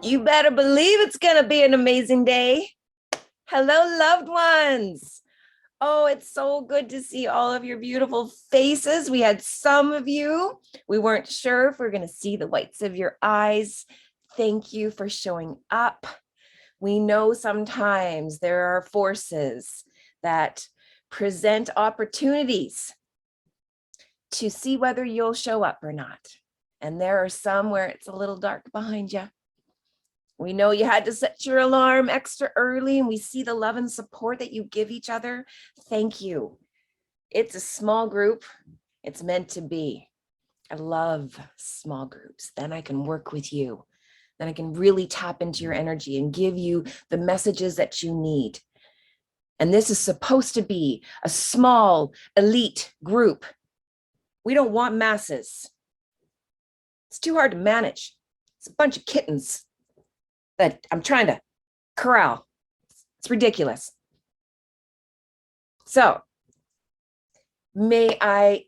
You better believe it's going to be an amazing day. Hello, loved ones. Oh, it's so good to see all of your beautiful faces. We had some of you. We weren't sure if we we're going to see the whites of your eyes. Thank you for showing up. We know sometimes there are forces that present opportunities to see whether you'll show up or not. And there are some where it's a little dark behind you. We know you had to set your alarm extra early, and we see the love and support that you give each other. Thank you. It's a small group. It's meant to be. I love small groups. Then I can work with you. Then I can really tap into your energy and give you the messages that you need. And this is supposed to be a small, elite group. We don't want masses. It's too hard to manage. It's a bunch of kittens that I'm trying to corral. It's ridiculous. So may I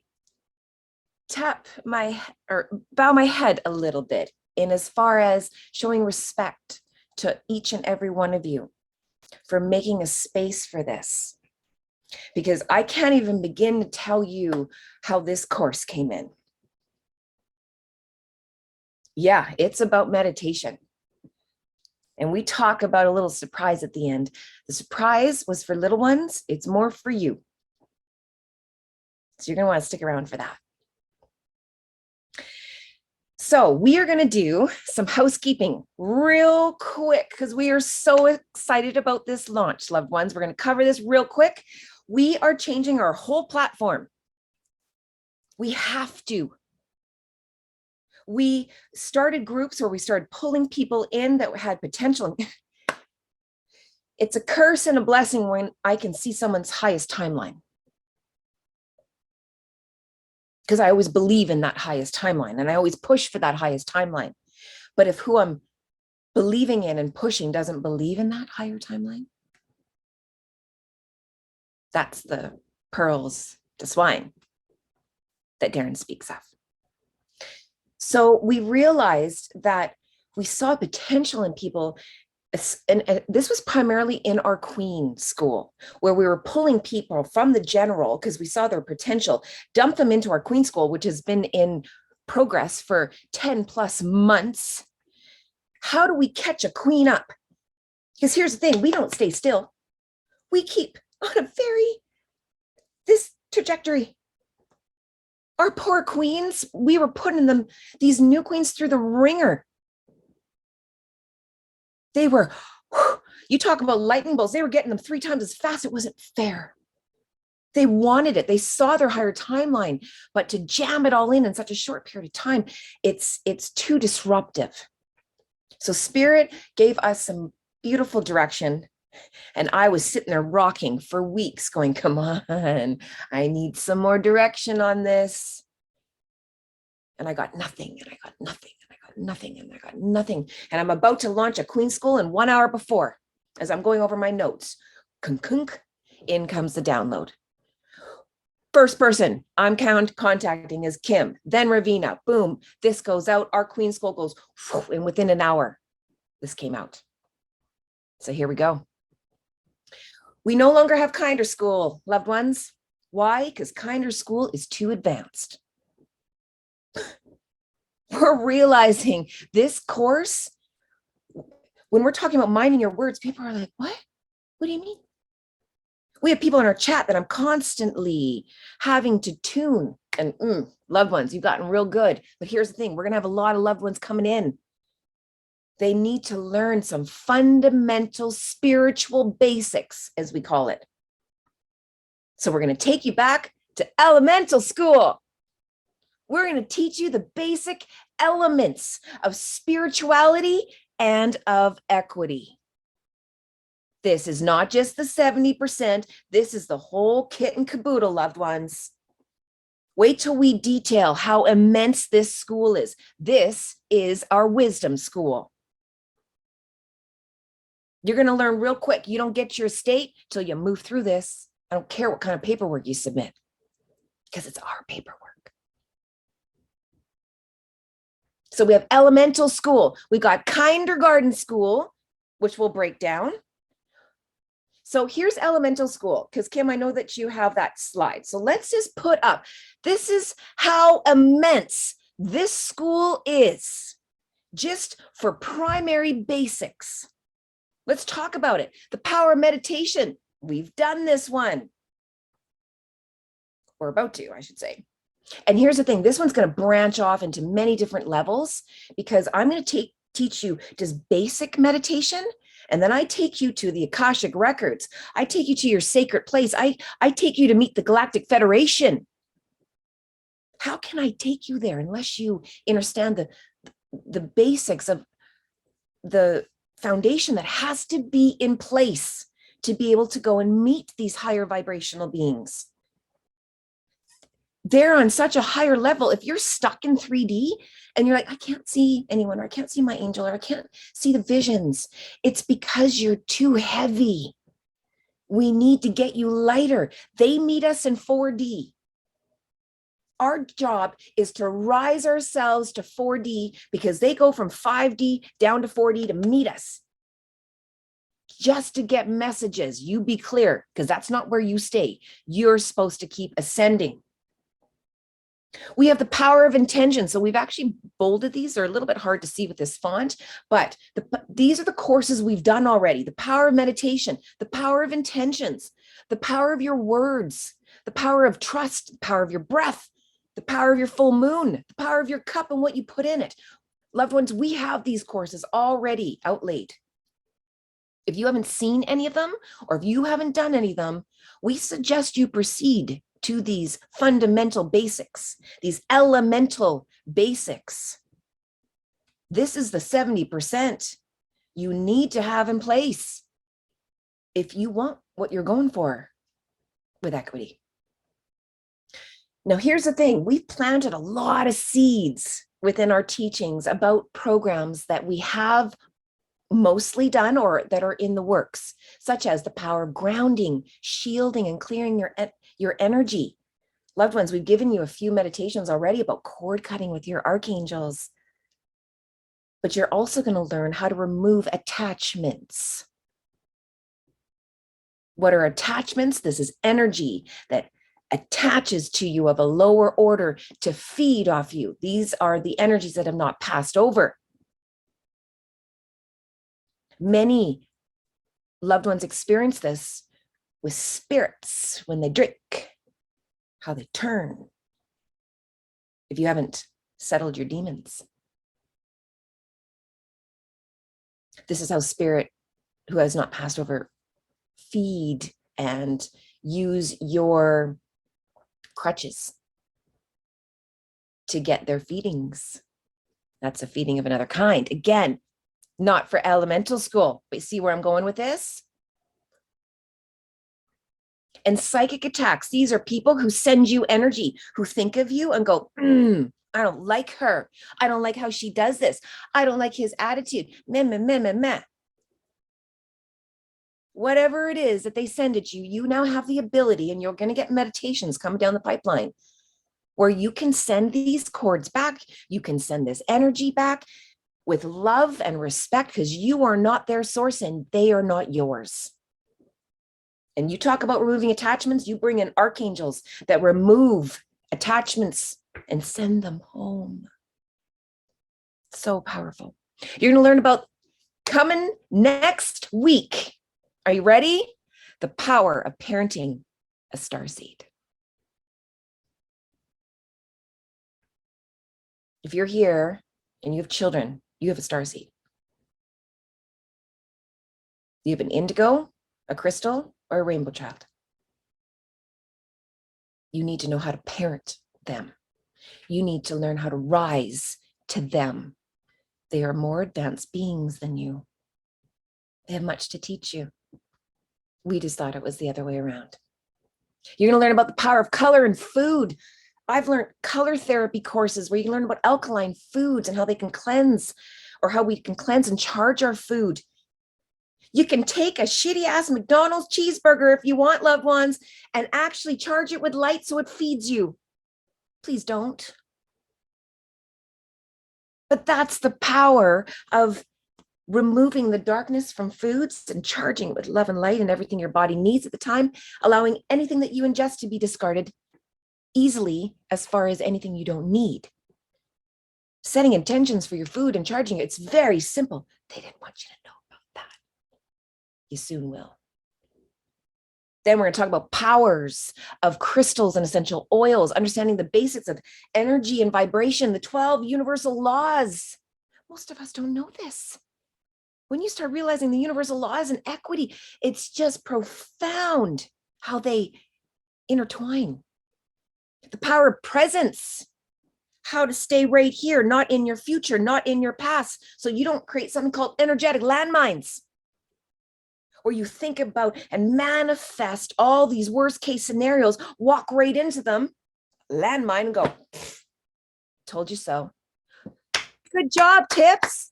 bow my head a little bit in as far as showing respect to each and every one of you for making a space for this, because I can't even begin to tell you how this course came in. Yeah, it's about meditation. And we talk about a little surprise at the end. The surprise was for little ones. It's more for you. So you're going to want to stick around for that. So we are going to do some housekeeping real quick because we are so excited about this launch, loved ones. We're going to cover this real quick. We are changing our whole platform. We have to. We started groups where we started pulling people in that had potential. It's a curse and a blessing when I can see someone's highest timeline, because I always believe in that highest timeline and I always push for that highest timeline. But if who I'm believing in and pushing doesn't believe in that higher timeline, that's the pearls to swine that Darren speaks of. So we realized that we saw potential in people, and this was primarily in our Queen school, where we were pulling people from the general because we saw their potential, dump them into our Queen school, which has been in progress for 10 plus months. How do we catch a Queen up? Because here's the thing, we don't stay still. We keep on this trajectory. Our poor queens, we were putting them, these new queens, through the ringer. They were, you talk about lightning bolts, they were getting them 3 times as fast. It wasn't fair. They wanted it. They saw their higher timeline, but to jam it all in such a short period of time, it's too disruptive. So Spirit gave us some beautiful direction. And I was sitting there rocking for weeks going, come on, I need some more direction on this. And I got nothing, and I got nothing, and I got nothing, and I got nothing. And I'm about to launch a Queen School, and 1 hour before, as I'm going over my notes, kunk, in comes the download. First person I'm contacting is Kim, then Ravina. Boom, this goes out. Our Queen School goes, and within an hour, this came out. So here we go. We no longer have Kinder School, loved ones. Why? Because Kinder School is too advanced. We're realizing this course, when we're talking about minding your words, people are like, what? What do you mean? We have people in our chat that I'm constantly having to tune. And loved ones, you've gotten real good. But here's the thing, we're going to have a lot of loved ones coming in. They need to learn some fundamental spiritual basics, as we call it. So we're going to take you back to elemental school. We're going to teach you the basic elements of spirituality and of equity. This is not just the 70%. This is the whole kit and caboodle, loved ones. Wait till we detail how immense this school is. This is our wisdom school. You're going to learn real quick. You don't get your estate till you move through this. I don't care what kind of paperwork you submit, because it's our paperwork. So we have elemental school. We got kindergarten school, which we'll break down. So here's elemental school, because Kim, I know that you have that slide. So let's just put up, this is how immense this school is, just for primary basics. Let's talk about it. The power of meditation. We've done this one. We're about to, I should say. And here's the thing, this one's going to branch off into many different levels, because I'm going to teach you just basic meditation. And then I take you to the Akashic records. I take you to your sacred place. I take you to meet the Galactic Federation. How can I take you there unless you understand the basics of the foundation that has to be in place to be able to go and meet these higher vibrational beings? They're on such a higher level. If you're stuck in 3D and you're like, I can't see anyone, or I can't see my angel, or I can't see the visions, it's because you're too heavy. We need to get you lighter. They meet us in 4D. Our job is to rise ourselves to 4D, because they go from 5D down to 4D to meet us. Just to get messages. You be clear, because that's not where you stay. You're supposed to keep ascending. We have the power of intention. So we've actually bolded these. They're a little bit hard to see with this font, but these are the courses we've done already. The power of meditation, the power of intentions, the power of your words, the power of trust, the power of your breath, the power of your full moon, the power of your cup and what you put in it. Loved ones, we have these courses already outlaid. If you haven't seen any of them, or if you haven't done any of them, we suggest you proceed to these fundamental basics, these elemental basics. This is the 70% you need to have in place if you want what you're going for with equity. Now, here's the thing. We've planted a lot of seeds within our teachings about programs that we have mostly done or that are in the works, such as the power of grounding, shielding, and clearing your energy. Loved ones, we've given you a few meditations already about cord cutting with your archangels, but you're also going to learn how to remove attachments. What are attachments? This is energy that attaches to you of a lower order to feed off you. These are the energies that have not passed over. Many loved ones experience this with spirits when they drink, how they turn, if you haven't settled your demons. This is how spirit who has not passed over feed and use your crutches to get their feedings. That's a feeding of another kind. Again, not for elemental school, but you see where I'm going with this? And psychic attacks, these are people who send you energy, who think of you and go, I don't like her. I don't like how she does this. I don't like his attitude. Meh, meh, meh, meh, meh. Whatever it is that they send at you, you now have the ability, and you're going to get meditations coming down the pipeline where you can send these cords back. You can send this energy back with love and respect, because you are not their source and they are not yours. And you talk about removing attachments, you bring in archangels that remove attachments and send them home. So powerful. You're going to learn about coming next week. Are you ready? The power of parenting a starseed. If you're here and you have children, you have a starseed. You have an indigo, a crystal, or a rainbow child. You need to know how to parent them. You need to learn how to rise to them. They are more advanced beings than you. They have much to teach you. We just thought it was the other way around. You're going to learn about the power of color and food. I've learned color therapy courses where you can learn about alkaline foods and how they can cleanse, or how we can cleanse and charge our food. You can take a shitty ass McDonald's cheeseburger if you want, loved ones, and actually charge it with light so it feeds you. Please don't. But that's the power of removing the darkness from foods and charging it with love and light and everything your body needs at the time, allowing anything that you ingest to be discarded easily as far as anything you don't need. Setting intentions for your food and charging it, it's very simple. They didn't want you to know about that. You soon will. Then we're going to talk about powers of crystals and essential oils, understanding the basics of energy and vibration, the 12 universal laws. Most of us don't know this. When you start realizing the universal laws and equity, it's just profound how they intertwine. The power of presence, how to stay right here, not in your future, not in your past, so you don't create something called energetic landmines, where you think about and manifest all these worst case scenarios, walk right into them, landmine, and go, told you so. Good job, tips.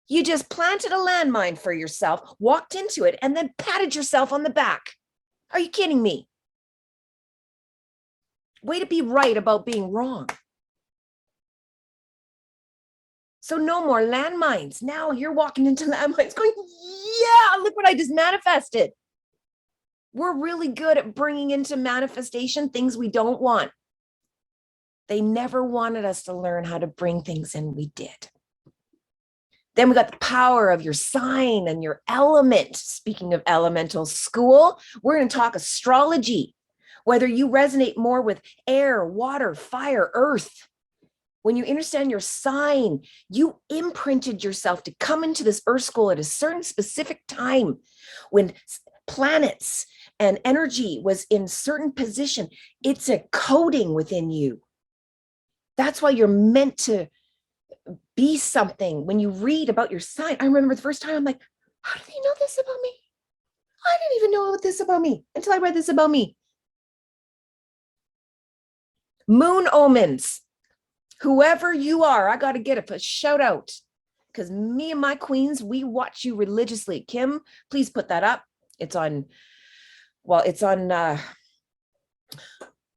You just planted a landmine for yourself, walked into it, and then patted yourself on the back. Are you kidding me? Way to be right about being wrong. So no more landmines. Now you're walking into landmines going, yeah, look what I just manifested. We're really good at bringing into manifestation things we don't want. They never wanted us to learn how to bring things in. We did. Then we got the power of your sign and your element. Speaking of elemental school, we're going to talk astrology, whether you resonate more with air, water, fire, earth. When you understand your sign, you imprinted yourself to come into this earth school at a certain specific time when planets and energy was in certain position. It's a coding within you. That's why you're meant to be something. When you read about your sign, I remember the first time I'm like, how do they know this about me? I didn't even know this about me until I read this about me. Moon omens. Whoever you are, I got to get a shout out, because me and my queens, we watch you religiously. Kim, please put that up. It's on, well, it's on,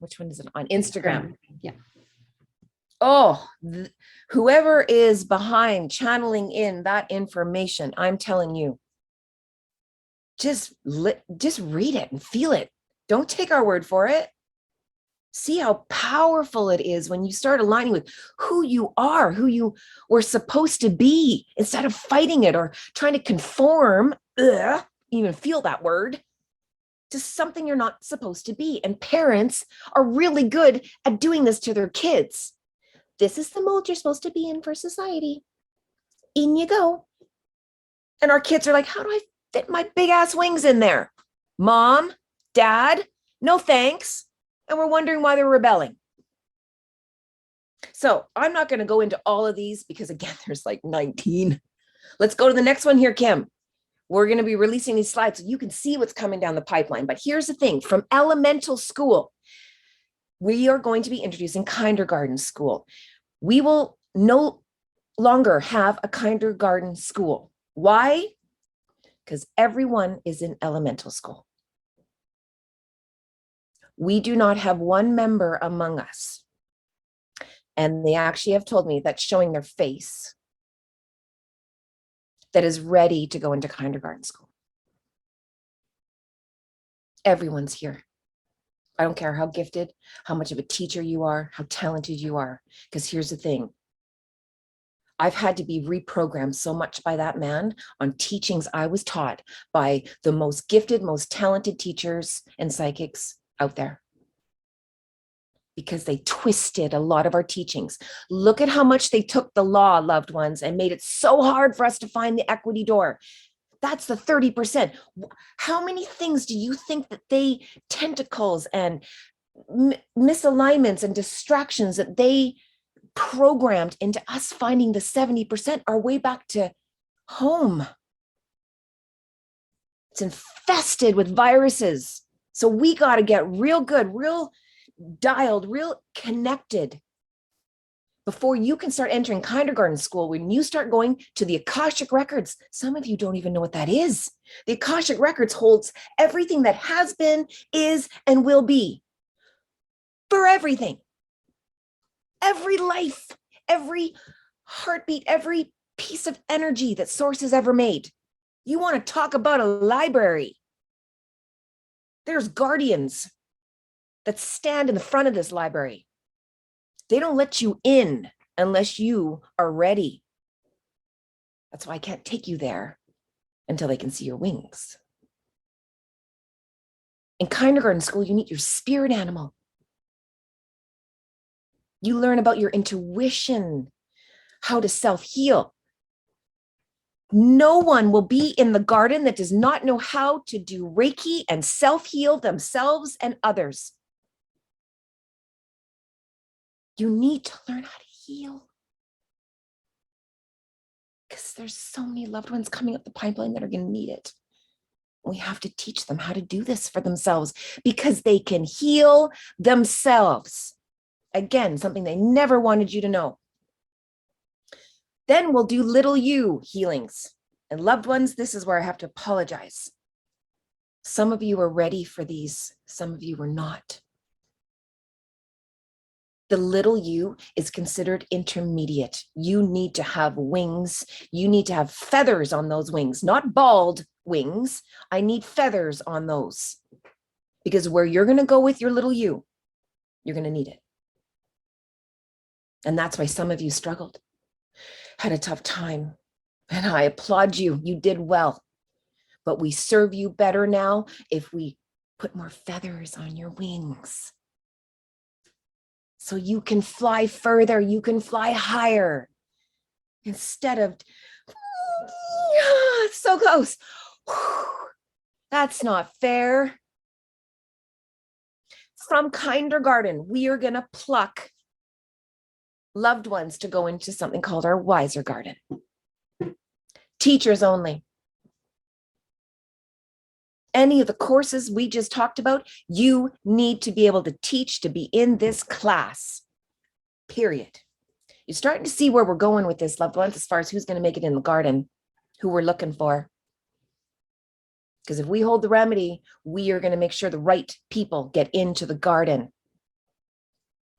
which one is it? On Instagram. Yeah. Oh, whoever is behind channeling in that information, I'm telling you, just read it and feel it. Don't take our word for it. See how powerful it is when you start aligning with who you are, who you were supposed to be, instead of fighting it or trying to conform, even feel that word, to something you're not supposed to be. And parents are really good at doing this to their kids. This is the mold you're supposed to be in for society. In you go. And our kids are like, how do I fit my big ass wings in there? Mom, dad, no thanks. And we're wondering why they're rebelling. So I'm not going to go into all of these because, again, there's like 19. Let's go to the next one here, Kim. We're going to be releasing these slides so you can see what's coming down the pipeline. But here's the thing, from elemental school, we are going to be introducing kindergarten school. We will no longer have a kindergarten school. Why? Because everyone is in elemental school. We do not have one member among us. And they actually have told me that's showing their face that is ready to go into kindergarten school. Everyone's here. I don't care how gifted, how much of a teacher you are, how talented you are. Because here's the thing. I've had to be reprogrammed so much by that man on teachings I was taught by the most gifted, most talented teachers and psychics out there, because they twisted a lot of our teachings. Look at how much they took the law, loved ones, and made it so hard for us to find the equity door. That's the 30%. How many things do you think that they, tentacles and misalignments and distractions that they programmed into us finding the 70% are way back to home? It's infested with viruses. So we got to get real good, real dialed, real connected before you can start entering kindergarten school. When you start going to the Akashic records, some of you don't even know what that is. The Akashic records holds everything that has been, is, and will be, for everything, every life, every heartbeat, every piece of energy that Source has ever made. You want to talk about a library? There's guardians that stand in the front of this library. They don't let you in unless you are ready. That's why I can't take you there until they can see your wings. In kindergarten school, you meet your spirit animal. You learn about your intuition, how to self-heal. No one will be in the garden that does not know how to do Reiki and self-heal themselves and others. You need to learn how to heal. Because there's so many loved ones coming up the pipeline that are going to need it. We have to teach them how to do this for themselves because they can heal themselves. Again, something they never wanted you to know. Then we'll do little you healings. And loved ones, this is where I have to apologize. Some of you are ready for these. Some of you are not. The little you is considered intermediate. You need to have wings. You need to have feathers on those wings, not bald wings. I need feathers on those. Because where you're going to go with your little you, you're going to need it. And that's why some of you struggled, had a tough time. And I applaud you. You did well. But we serve you better now if we put more feathers on your wings. So you can fly further, you can fly higher. Instead of, so close. That's not fair. From kindergarten, we are going to pluck loved ones to go into something called our wiser garden. Teachers only. Any of the courses we just talked about, you need to be able to teach to be in this class, period. You're starting to see where we're going with this, loved ones, as far as who's going to make it in the garden, who we're looking for. Because if we hold the remedy, we are going to make sure the right people get into the garden.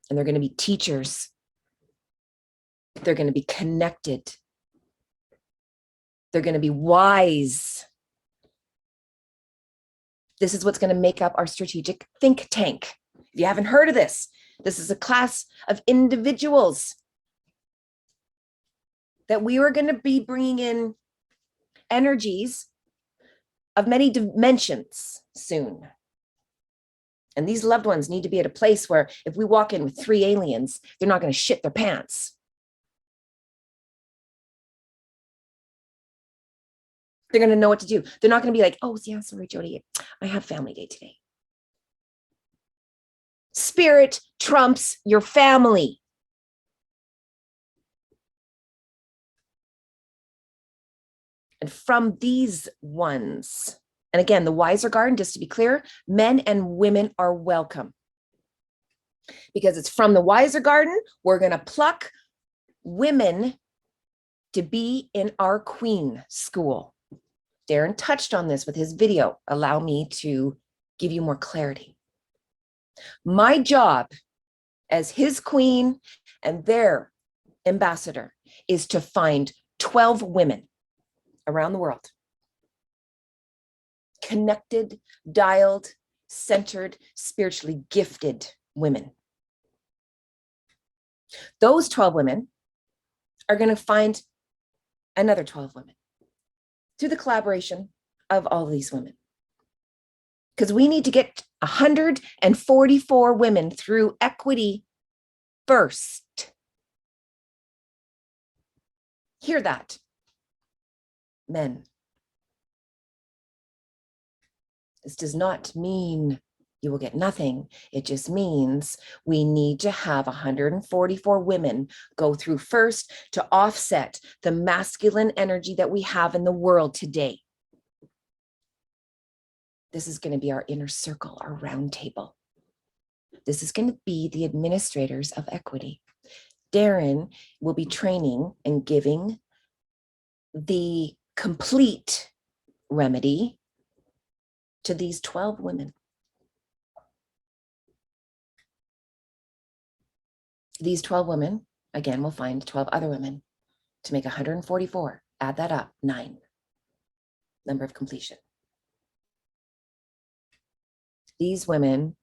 And they're going to be teachers. They're going to be connected. They're going to be wise. This is what's going to make up our strategic think tank. If you haven't heard of this, this is a class of individuals that we are going to be bringing in energies of many dimensions soon. And these loved ones need to be at a place where if we walk in with 3 aliens, they're not going to shit their pants. They're going to know what to do. They're not going to be like, oh, yeah, sorry, Jody, I have family day today. Spirit trumps your family. And from these ones, and again, the wiser garden, just to be clear, men and women are welcome. Because it's from the wiser garden, we're going to pluck women to be in our queen school. Darren touched on this with his video. Allow me to give you more clarity. My job as his queen and their ambassador is to find 12 women around the world. Connected, dialed, centered, spiritually gifted women. Those 12 women are going to find another 12 women through the collaboration of all these women. Because we need to get 144 women through equity first. Hear that, men. This does not mean you will get nothing. It just means we need to have 144 women go through first to offset the masculine energy that we have in the world today. This is going to be our inner circle, our round table. This is going to be the administrators of equity. Darren will be training and giving the complete remedy to these 12 women. These 12 women, again, will find 12 other women to make 144. Add that up, 9. Number of completion. These women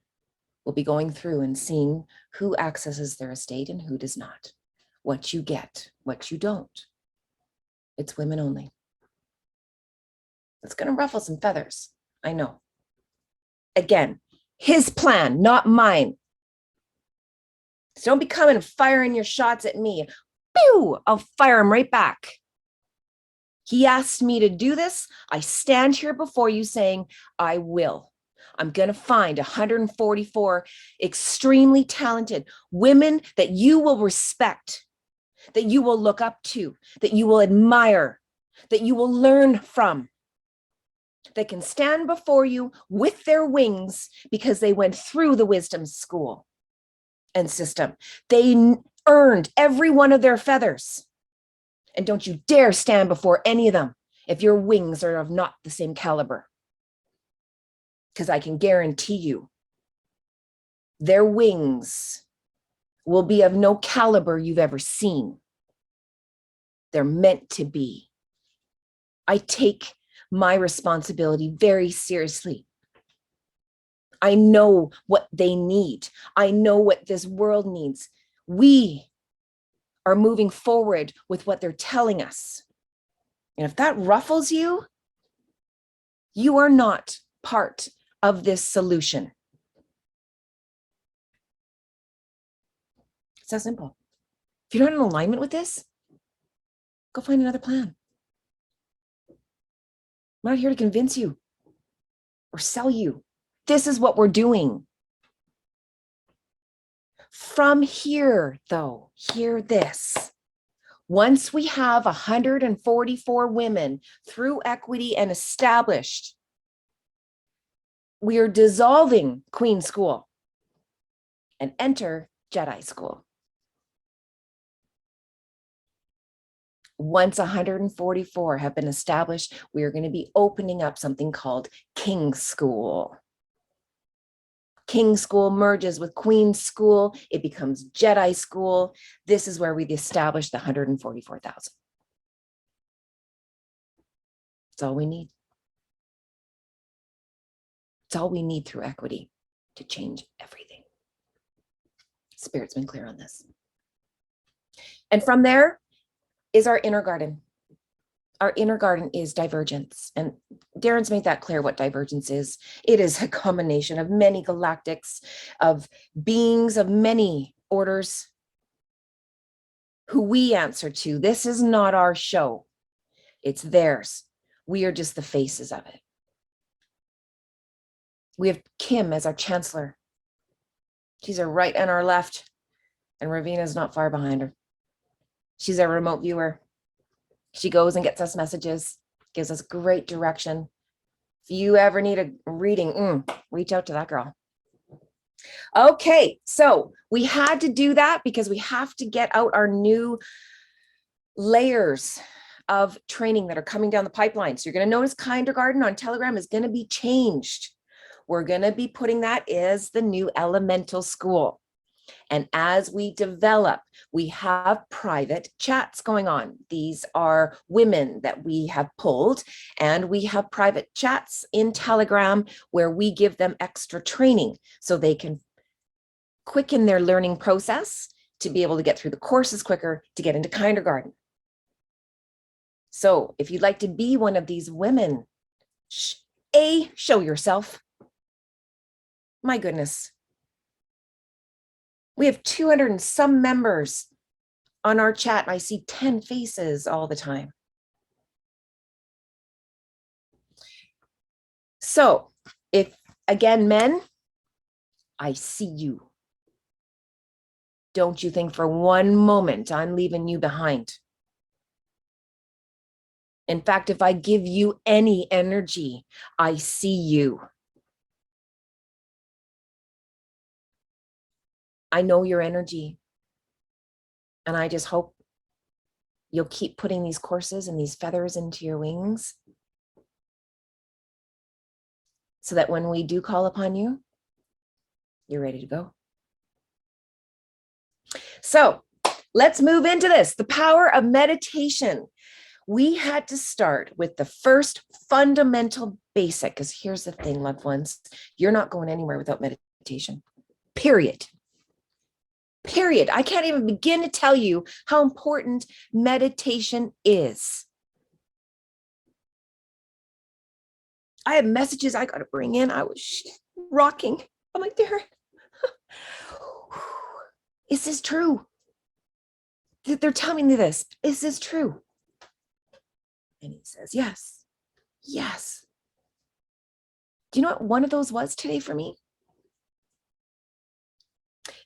will be going through and seeing who accesses their estate and who does not. What you get, what you don't. It's women only. It's going to ruffle some feathers, I know. Again, his plan, not mine. So don't be coming and firing your shots at me. Pew! I'll fire him right back. He asked me to do this. I stand here before you saying, I will. I'm going to find 144 extremely talented women that you will respect, that you will look up to, that you will admire, that you will learn from, that can stand before you with their wings because they went through the wisdom school and system. They earned every one of their feathers. And don't you dare stand before any of them if your wings are of not the same caliber. Because I can guarantee you, their wings will be of no caliber you've ever seen. They're meant to be. I take my responsibility very seriously. I know what they need. I know what this world needs. We are moving forward with what they're telling us. And if that ruffles you, you are not part of this solution. It's that simple. If you're not in alignment with this, go find another plan. I'm not here to convince you or sell you. This is what we're doing. From here, though, hear this. Once we have 144 women through equity and established, we are dissolving Queen School and enter Jedi School. Once 144 have been established, we are going to be opening up something called King School. King School merges with Queen School. It becomes Jedi School. This is where we establish the 144,000. It's all we need. It's all we need through equity to change everything. Spirit's been clear on this. And from there is our inner garden. Our inner garden is divergence. And Darren's made that clear what divergence is. It is a combination of many galactics, of beings of many orders who we answer to. This is not our show. It's theirs. We are just the faces of it. We have Kim as our chancellor. She's our right and our left. And Ravina's not far behind her. She's our remote viewer. She goes and gets us messages, gives us great direction. If you ever need a reading, reach out to that girl. Okay, so we had to do that because we have to get out our new layers of training that are coming down the pipeline. So you're going to notice Kindergarten on Telegram is going to be changed. We're going to be putting that as the new elemental school. And as we develop, we have private chats going on. These are women that we have pulled, and we have private chats in Telegram where we give them extra training so they can quicken their learning process to be able to get through the courses quicker to get into Kindergarten. So if you'd like to be one of these women, show yourself. My goodness. We have 200 and some members on our chat, and I see 10 faces all the time. So if, again, men, I see you. Don't you think for one moment I'm leaving you behind. In fact, if I give you any energy, I see you. I know your energy, and I just hope you'll keep putting these courses and these feathers into your wings so that when we do call upon you, you're ready to go. So let's move into this. The power of meditation. We had to start with the first fundamental basic, because here's the thing, loved ones, you're not going anywhere without meditation, period. Period. I can't even begin to tell you how important meditation is. I have messages I got to bring in. I was rocking. I'm like, there. Is this true? They're telling me this. Is this true? And he says, yes, yes. Do you know what one of those was today for me?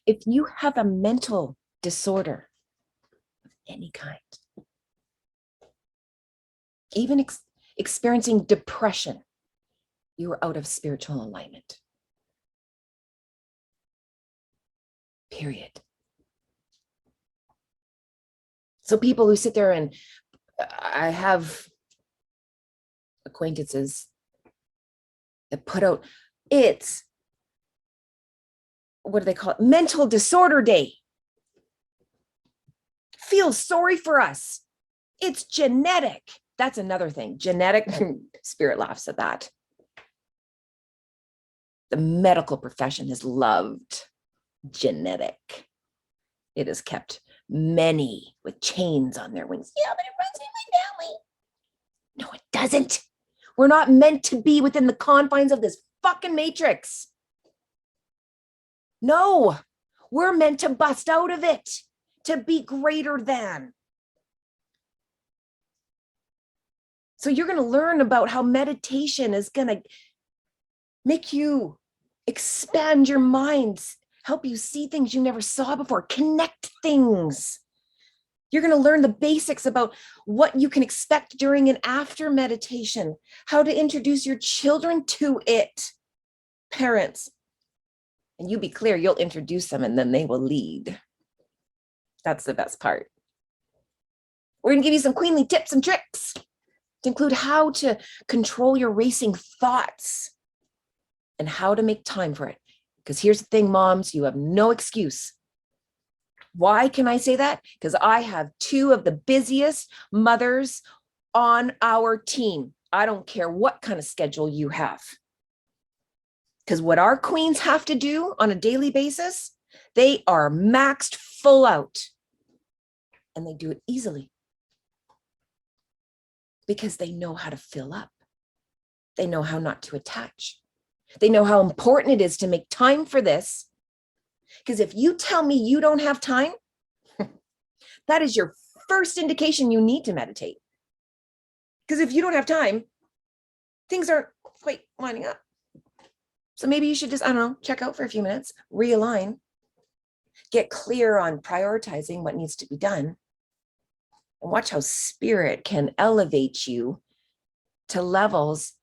If you have a mental disorder of any kind, even experiencing depression, you are out of spiritual alignment. Period. So people who sit there, and I have acquaintances that put out, it's, what do they call it? Mental Disorder Day. Feel sorry for us. It's genetic. That's another thing. Genetic, Spirit laughs at that. The medical profession has loved genetic. It has kept many with chains on their wings. Yeah, but it runs in my family. No, it doesn't. We're not meant to be within the confines of this fucking matrix. No, we're meant to bust out of it, to be greater than. So you're going to learn about how meditation is going to make you expand your minds, help you see things you never saw before, connect things. You're going to learn the basics about what you can expect during and after meditation, how to introduce your children to it, parents. And you be clear, you'll introduce them and then they will lead. That's the best part. We're going to give you some Quëënly tips and tricks to include how to control your racing thoughts and how to make time for it. Because here's the thing, moms, you have no excuse. Why can I say that? Because I have two of the busiest mothers on our team. I don't care what kind of schedule you have. Because what our queens have to do on a daily basis, they are maxed full out. And they do it easily. Because they know how to fill up. They know how not to attach. They know how important it is to make time for this. Because if you tell me you don't have time, that is your first indication you need to meditate. Because if you don't have time, things aren't quite lining up. So maybe you should just, I don't know, check out for a few minutes, realign, get clear on prioritizing what needs to be done, and watch how spirit can elevate you to levels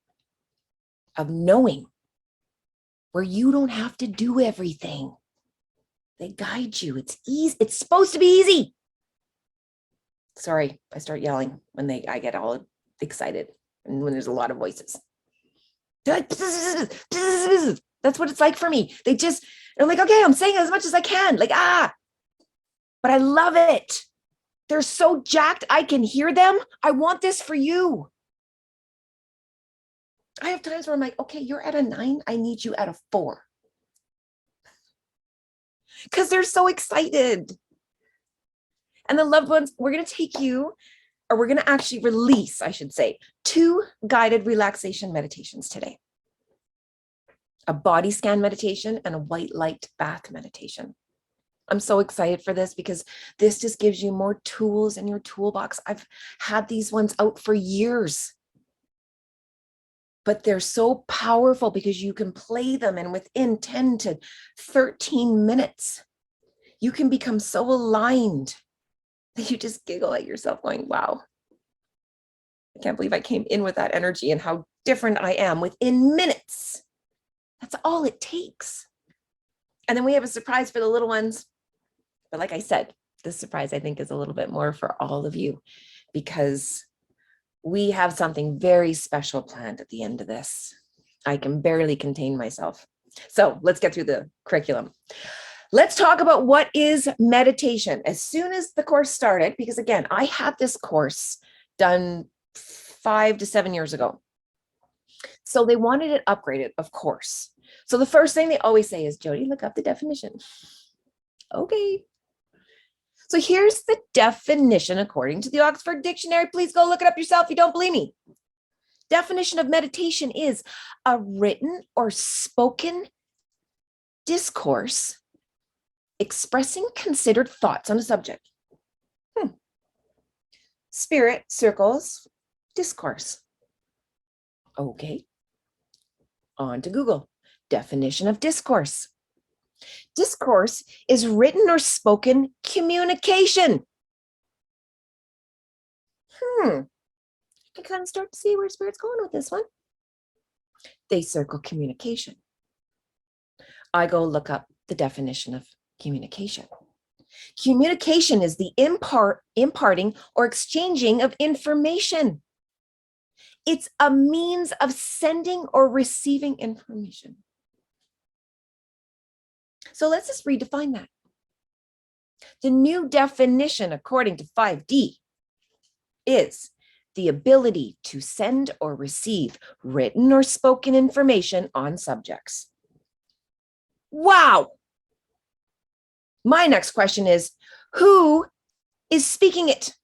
of knowing where you don't have to do everything. They guide you. It's easy. It's supposed to be easy. Sorry, I start yelling when I get all excited and when there's a lot of voices. That's what it's like for me. I'm like, okay, I'm saying as much as I can. Like, but I love it. They're so jacked. I can hear them. I want this for you. I have times where I'm like, okay, you're at a 9. I need you at a 4. Because they're so excited. And the loved ones, we're going to take you, or we're going to actually release, I should say, 2 guided relaxation meditations today. A body scan meditation and a white light bath meditation. I'm so excited for this because this just gives you more tools in your toolbox. I've had these ones out for years. But they're so powerful because you can play them, and within 10 to 13 minutes, you can become so aligned that you just giggle at yourself going, wow, I can't believe I came in with that energy and how different I am within minutes. That's all it takes. And then we have a surprise for the little ones. But like I said, this surprise, I think, is a little bit more for all of you because we have something very special planned at the end of this. I can barely contain myself. So let's get through the curriculum. Let's talk about what is meditation. As soon as the course started, because again, I had this course done 5 to 7 years ago. So they wanted it upgraded, of course. So the first thing they always say is, Jody, look up the definition. Okay. So here's the definition according to the Oxford Dictionary. Please go look it up yourself if you don't believe me. Definition of meditation is a written or spoken discourse expressing considered thoughts on a subject. Spirit circles discourse. Okay. On to Google. Definition of discourse. Discourse is written or spoken communication. You can kind of start to see where Spirit's going with this one. They circle communication. I go look up the definition of communication. Communication is the imparting or exchanging of information. It's a means of sending or receiving information. So let's just redefine that. The new definition, according to 5D, is the ability to send or receive written or spoken information on subjects. Wow. My next question is, who is speaking it?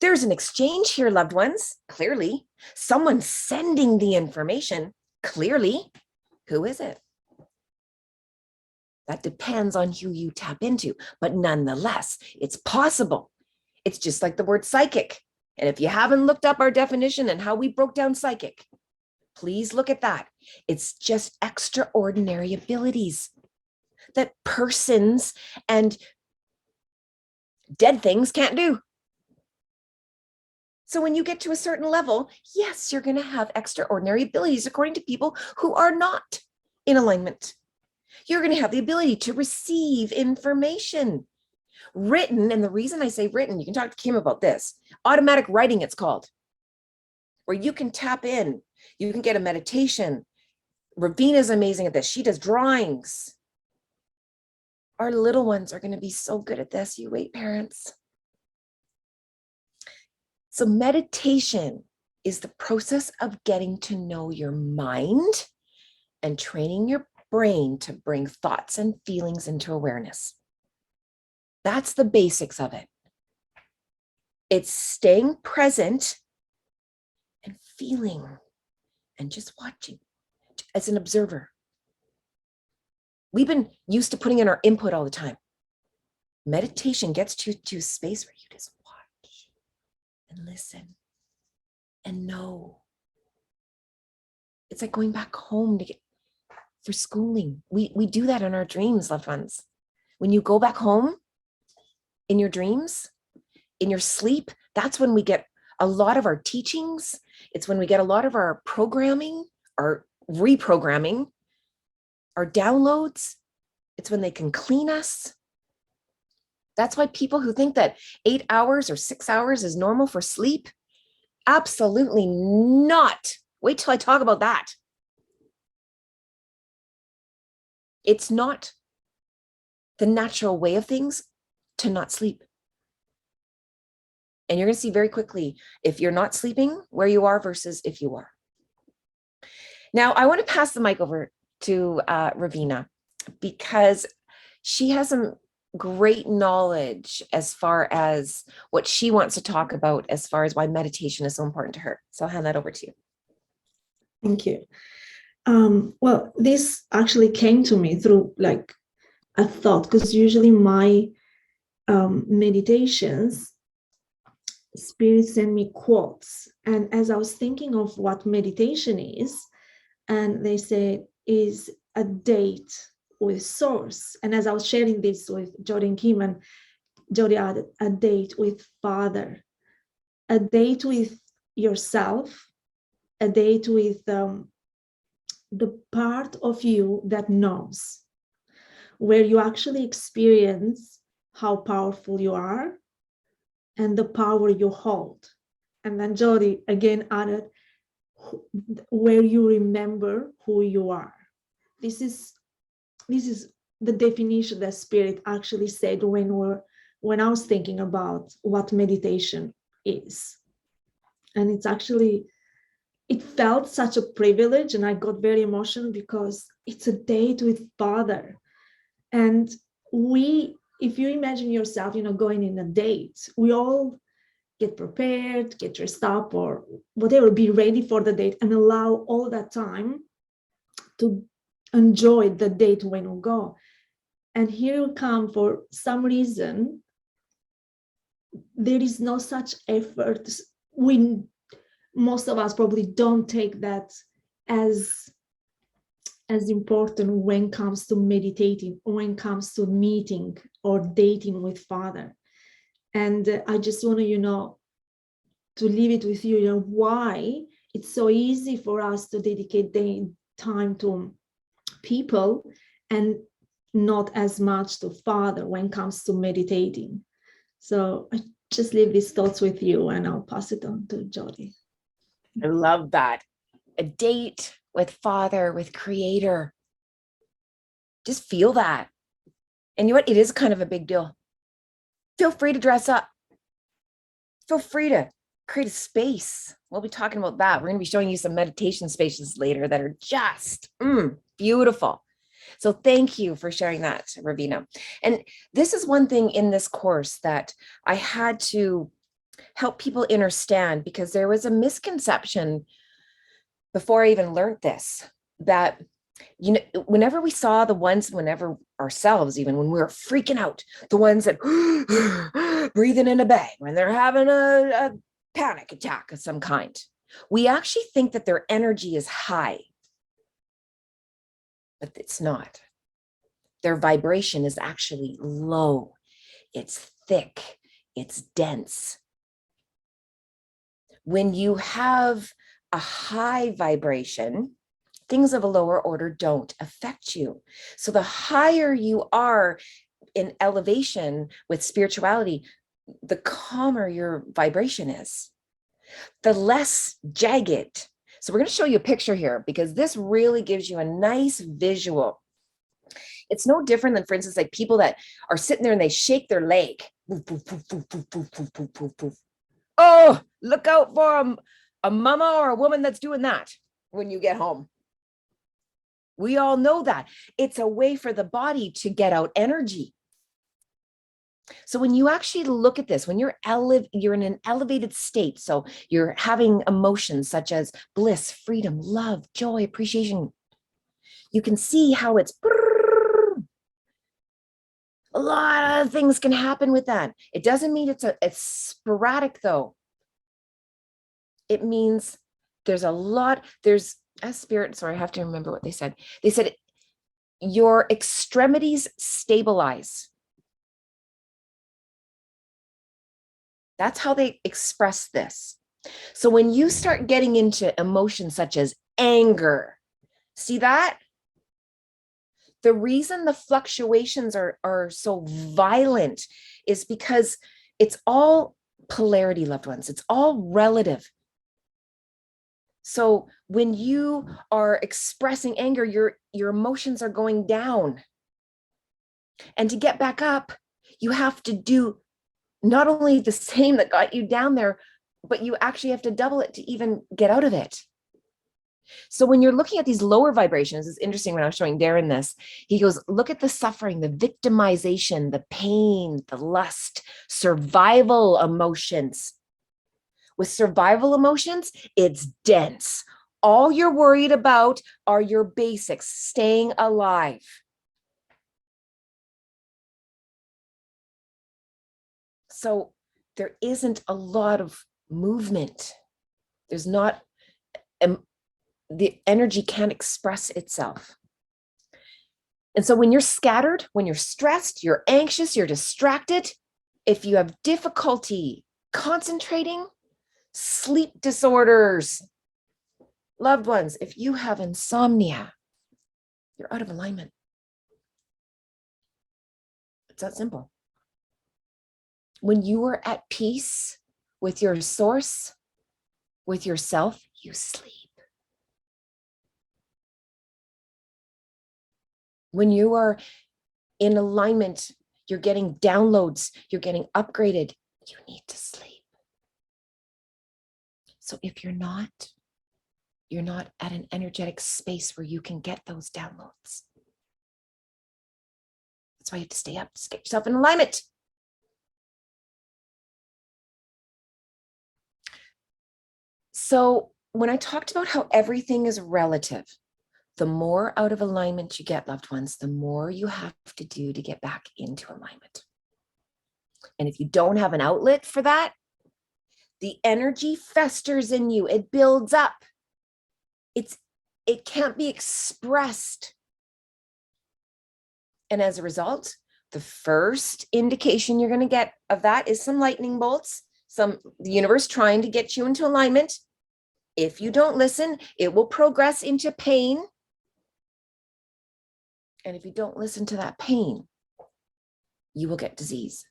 There's an exchange here, loved ones, clearly. Someone's sending the information, clearly. Who is it? That depends on who you tap into, but nonetheless, it's possible. It's just like the word psychic. And if you haven't looked up our definition and how we broke down psychic, please look at that. It's just extraordinary abilities that persons and dead things can't do. So when you get to a certain level, yes, you're going to have extraordinary abilities according to people who are not in alignment. You're going to have the ability to receive information written. And the reason I say written, you can talk to Kim about this. Automatic writing, it's called, where you can tap in. You can get a meditation. Ravina's amazing at this. She does drawings. Our little ones are going to be so good at this. You wait, parents. So meditation is the process of getting to know your mind and training your brain to bring thoughts and feelings into awareness. That's the basics of it. It's staying present and feeling and just watching as an observer. We've been used to putting in our input all the time. Meditation gets you to a space where you just watch and listen and know. It's like going back home for schooling. We do that in our dreams, loved ones. When you go back home in your dreams, in your sleep, that's when we get a lot of our teachings. It's when we get a lot of our programming, our reprogramming, our downloads. It's when they can clean us. That's why people who think that 8 hours or 6 hours is normal for sleep, absolutely not. Wait till I talk about that. It's not the natural way of things to not sleep. And you're going to see very quickly if you're not sleeping where you are versus if you are. Now, I want to pass the mic over to Ravina, because she has some great knowledge as far as what she wants to talk about as far as why meditation is so important to her. So I'll hand that over to you. Thank you. Well, this actually came to me through like a thought, because usually my meditations, Spirit send me quotes. And as I was thinking of what meditation is, and they said is a date with source. And as I was sharing this with Jody and Kim, and Jody added a date with Father, a date with yourself, a date with the part of you that knows, where you actually experience how powerful you are and the power you hold. And then Jody again added, where you remember who you are. This is the definition that Spirit actually said when I was thinking about what meditation is. And it's actually, it felt such a privilege, and I got very emotional because it's a date with Father. And if you imagine yourself, going in a date, we all get prepared, get dressed up or whatever, be ready for the date and allow all that time to enjoy the date when we go. And here we come, for some reason, there is no such effort. Most of us probably don't take that as important when it comes to meditating, when it comes to meeting or dating with Father. And I just want to, to leave it with you, why it's so easy for us to dedicate time to people and not as much to Father when it comes to meditating. So I just leave these thoughts with you, and I'll pass it on to Jody. I love that. A date with Father, with Creator. Just feel that. And you know what? It is kind of a big deal. Feel free to dress up. Feel free to create a space. We'll be talking about that. We're going to be showing you some meditation spaces later that are just beautiful. So thank you for sharing that, Ravina. And this is one thing in this course that I had to help people understand, because there was a misconception before I even learned this, that, whenever we saw the ones, whenever ourselves, even when we were freaking out, the ones that breathing in a bag, when they're having a panic attack of some kind, we actually think that their energy is high, but it's not. Their vibration is actually low. It's thick. It's dense. When you have a high vibration, things of a lower order don't affect you. So the higher you are in elevation with spirituality, the calmer your vibration is, the less jagged. So we're going to show you a picture here, because this really gives you a nice visual. It's no different than, for instance, like people that are sitting there and they shake their leg. Oh, look out for a mama or a woman that's doing that when you get home. We all know that. It's a way for the body to get out energy. So when you actually look at this, when you're in an elevated state, so you're having emotions such as bliss, freedom, love, joy, appreciation, you can see how it's a lot of things can happen with that. It doesn't mean it's sporadic though. It means there's a spirit, sorry, I have to remember what they said. They said your extremities stabilize. That's how they express this. So when you start getting into emotions such as anger, see that? The reason the fluctuations are so violent is because it's all polarity, loved ones. It's all relative. So when you are expressing anger, your emotions are going down. And to get back up, you have to do not only the same that got you down there, but you actually have to double it to even get out of it. So when you're looking at these lower vibrations, it's interesting when I was showing Darren this, he goes, look at the suffering, the victimization, the pain, the lust, survival emotions. With survival emotions, it's dense. All you're worried about are your basics, staying alive. So there isn't a lot of movement. There's not, the energy can't express itself. And so when you're scattered, when you're stressed, you're anxious, you're distracted, if you have difficulty concentrating, sleep disorders, loved ones, if you have insomnia, you're out of alignment. It's that simple. When you are at peace with your source, with yourself, you sleep. When you are in alignment, you're getting downloads, you're getting upgraded. You need to sleep. So if you're not at an energetic space where you can get those downloads. That's why you have to stay up, to get yourself in alignment. So when I talked about how everything is relative, the more out of alignment you get, loved ones, the more you have to do to get back into alignment. And if you don't have an outlet for that, the energy festers in you. It builds up. It can't be expressed. And as a result, the first indication you're going to get of that is some lightning bolts, the universe trying to get you into alignment. If you don't listen, it will progress into pain. And if you don't listen to that pain, you will get disease.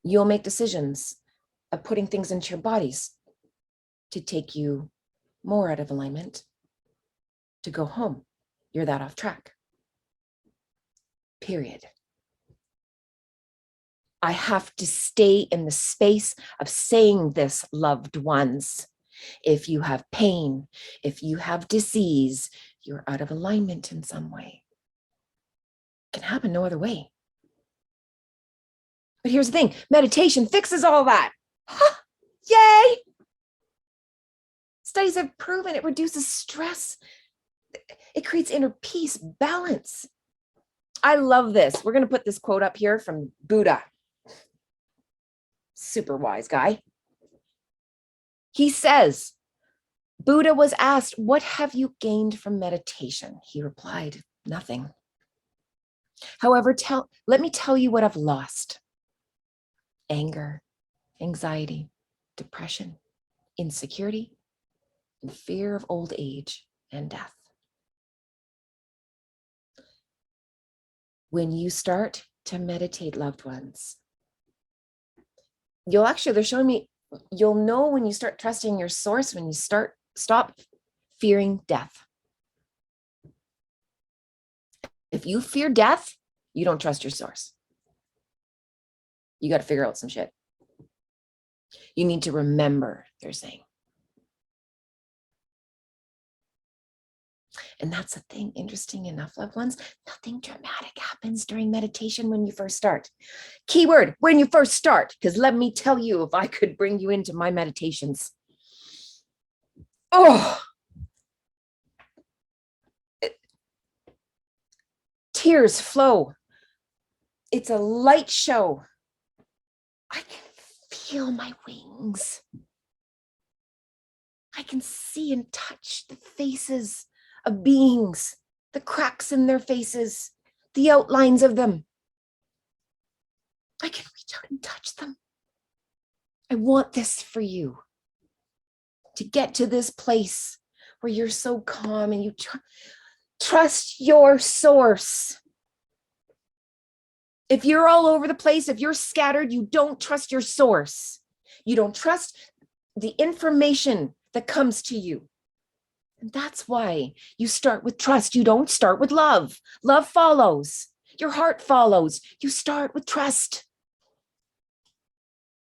You'll make decisions of putting things into your bodies to take you more out of alignment, to go home. You're that off track. Period. I have to stay in the space of saying this, loved ones. If you have pain, if you have disease, you're out of alignment in some way. It can happen no other way. But here's the thing, meditation fixes all that. Huh, yay! Studies have proven it reduces stress. It creates inner peace, balance. I love this. We're going to put this quote up here from Buddha. Super wise guy. He says, Buddha was asked, what have you gained from meditation? He replied, nothing. However, let me tell you what I've lost. Anger, anxiety, depression, insecurity, and fear of old age and death. When you start to meditate, loved ones, they're showing me, you'll know when you start trusting your source, when you stop fearing death. If you fear death, you don't trust your source. You got to figure out some shit. You need to remember, they're saying. And that's the thing, interesting enough, loved ones, nothing dramatic happens during meditation when you first start. Keyword, when you first start, because let me tell you, if I could bring you into my meditations. Tears flow. It's a light show. I can feel my wings. I can see and touch the faces of beings, the cracks in their faces, the outlines of them. I can reach out and touch them. I want this for you, to get to this place where you're so calm and you trust your source. If you're all over the place, if you're scattered, you don't trust your source. You don't trust the information that comes to you. And that's why you start with trust. You don't start with love. Love follows. Your heart follows. You start with trust.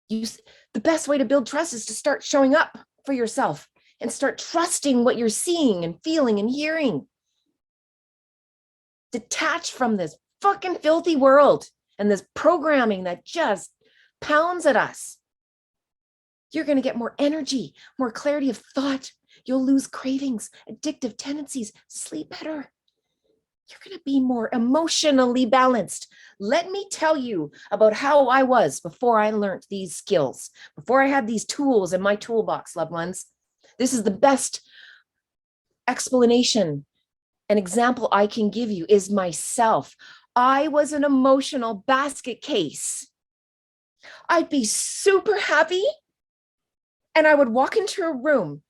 The best way to build trust is to start showing up for yourself and start trusting what you're seeing and feeling and hearing. Detach from this fucking filthy world and this programming that just pounds at us. You're going to get more energy, more clarity of thought. You'll lose cravings, addictive tendencies, sleep better. You're going to be more emotionally balanced. Let me tell you about how I was before I learned these skills, before I had these tools in my toolbox, loved ones. This is the best explanation, an example I can give you is myself. I was an emotional basket case. I'd be super happy and I would walk into a room.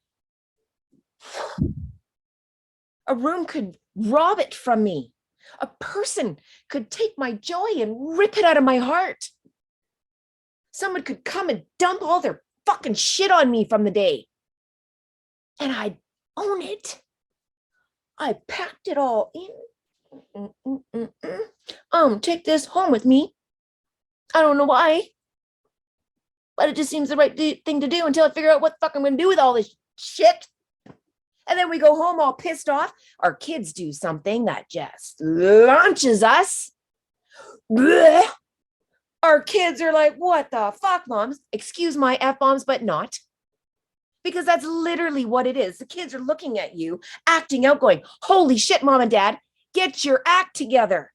A room could rob it from me. A person could take my joy and rip it out of my heart. Someone could come and dump all their fucking shit on me from the day. And I'd own it. I packed it all in Take this home with me. I don't know why, but it just seems the right thing to do until I figure out what the fuck I'm gonna do with all this shit. And then we go home all pissed off. Our kids do something that just launches us. Blech. Our kids are like, what the fuck, moms? Excuse my F-bombs, but not. Because that's literally what it is. The kids are looking at you, acting out, going, holy shit, mom and dad, get your act together.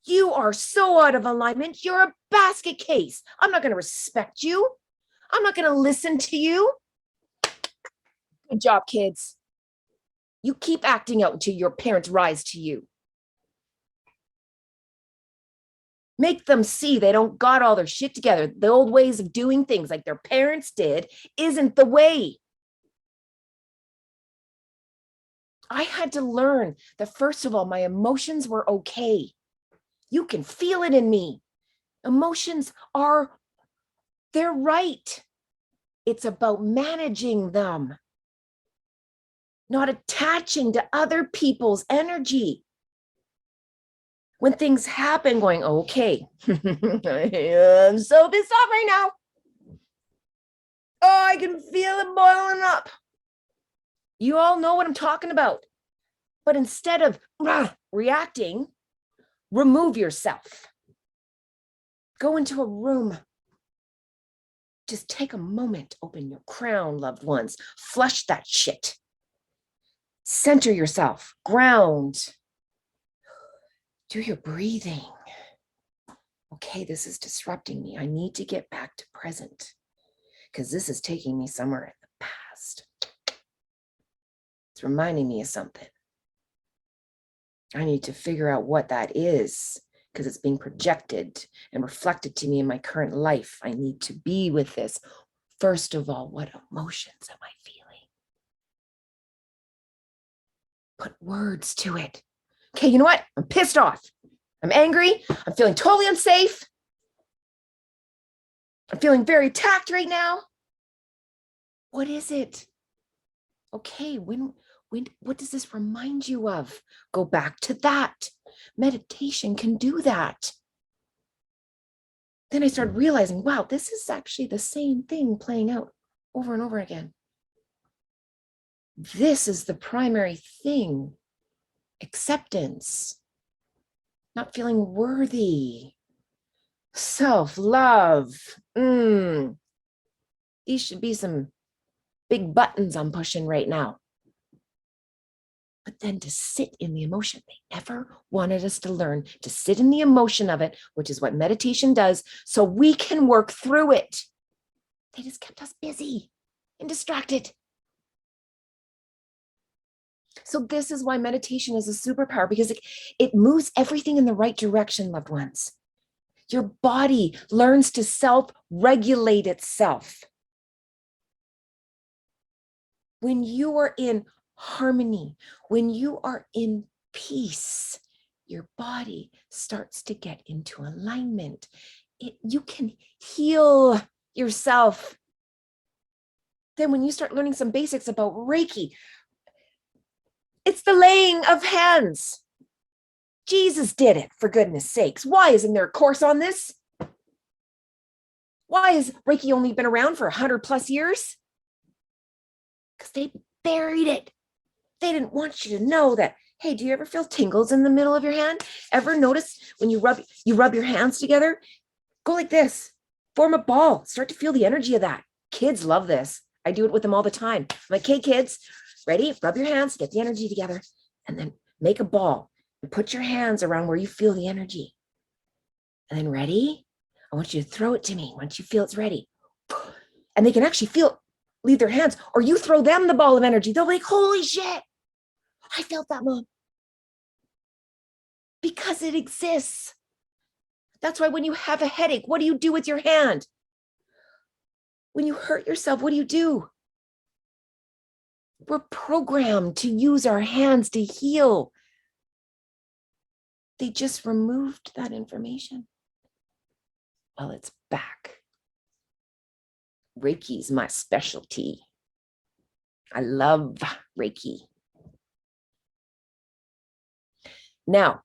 You are so out of alignment. You're a basket case. I'm not going to respect you. I'm not going to listen to you. Good job, kids. You keep acting out until your parents rise to you. Make them see they don't got all their shit together. The old ways of doing things like their parents did isn't the way. I had to learn that, first of all, my emotions were okay. You can feel it in me. Emotions are, they're right. It's about managing them, not attaching to other people's energy. When things happen, going, okay, I'm so pissed off right now. Oh, I can feel it boiling up. You all know what I'm talking about. But instead of reacting, remove yourself. Go into a room. Just take a moment, open your crown, loved ones. Flush that shit. Center yourself, ground. Do your breathing. Okay, this is disrupting me. I need to get back to present because this is taking me somewhere in the past. It's reminding me of something. I need to figure out what that is because it's being projected and reflected to me in my current life. I need to be with this. First of all, what emotions am I feeling? Put words to it. Okay, you know what? I'm pissed off. I'm angry. I'm feeling totally unsafe. I'm feeling very attacked right now. What is it? Okay, what does this remind you of? Go back to that. Meditation can do that. Then I started realizing, wow, this is actually the same thing playing out over and over again. This is the primary thing. Acceptance. Not feeling worthy. Self-love. These should be some big buttons I'm pushing right now. But then to sit in the emotion, they never wanted us to learn to sit in the emotion of it, which is what meditation does, so we can work through it. They just kept us busy and distracted. So this is why meditation is a superpower, because it moves everything in the right direction, loved ones. Your body learns to self-regulate itself. When you are in harmony, when you are in peace, your body starts to get into alignment. You can heal yourself. Then when you start learning some basics about Reiki, it's the laying of hands. Jesus did it, for goodness sakes. Why isn't there a course on this? Why has Reiki only been around for 100 plus years? Because they buried it. They didn't want you to know that. Hey, do you ever feel tingles in the middle of your hand? Ever notice when you rub your hands together? Go like this, form a ball, start to feel the energy of that. Kids love this. I do it with them all the time. I'm like, hey kids, ready? Rub your hands, get the energy together, and then make a ball and put your hands around where you feel the energy. And then ready? I want you to throw it to me once you feel it's ready. And they can actually feel it leave their hands, or you throw them the ball of energy. They'll be like, holy shit, I felt that, Mom. Because it exists. That's why when you have a headache, what do you do with your hand? When you hurt yourself, what do? We're programmed to use our hands to heal. They just removed that information. Well, it's back. Reiki's my specialty. I love Reiki. Now,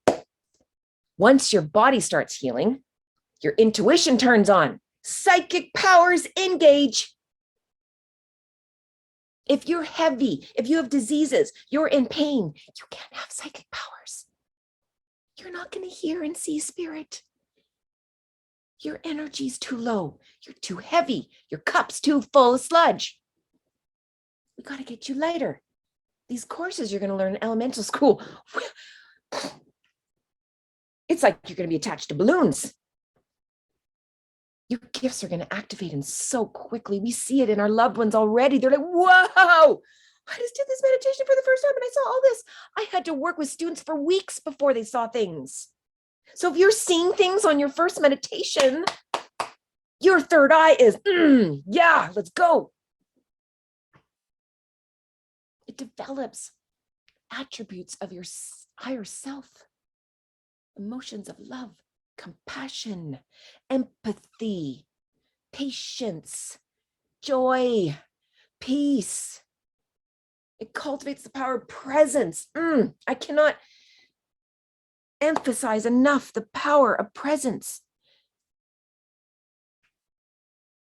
once your body starts healing, your intuition turns on. Psychic powers engage. If you're heavy, if you have diseases, you're in pain, you can't have psychic powers. You're not going to hear and see spirit. Your energy's too low. You're too heavy. Your cup's too full of sludge. We got to get you lighter. These courses you're going to learn in elemental school, it's like you're going to be attached to balloons. Your gifts are going to activate and so quickly. We see it in our loved ones already. They're like, whoa, I just did this meditation for the first time and I saw all this. I had to work with students for weeks before they saw things. So if you're seeing things on your first meditation, your third eye is, yeah, let's go. It develops attributes of your higher self, emotions of love, compassion, empathy, patience, joy, peace. It cultivates the power of presence. I cannot emphasize enough the power of presence.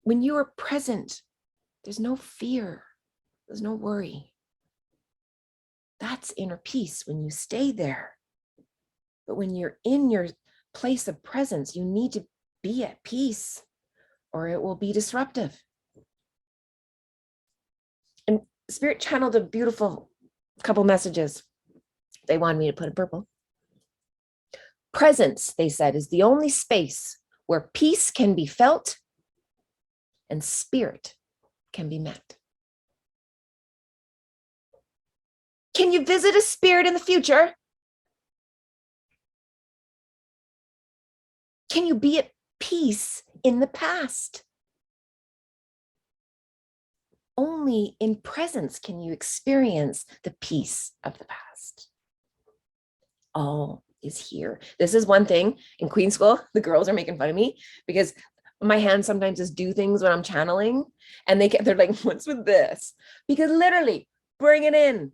When you are present, there's no fear, there's no worry. That's inner peace when you stay there. But when you're in your place of presence, you need to be at peace or it will be disruptive. And Spirit channeled a beautiful couple messages. They wanted me to put in purple. Presence, they said, is the only space where peace can be felt and spirit can be met. Can you visit a spirit in the future? Can you be at peace in the past? Only in presence can you experience the peace of the past. All is here. This is one thing in Queen School, the girls are making fun of me because my hands sometimes just do things when I'm channeling and they're like, what's with this? Because literally bring it in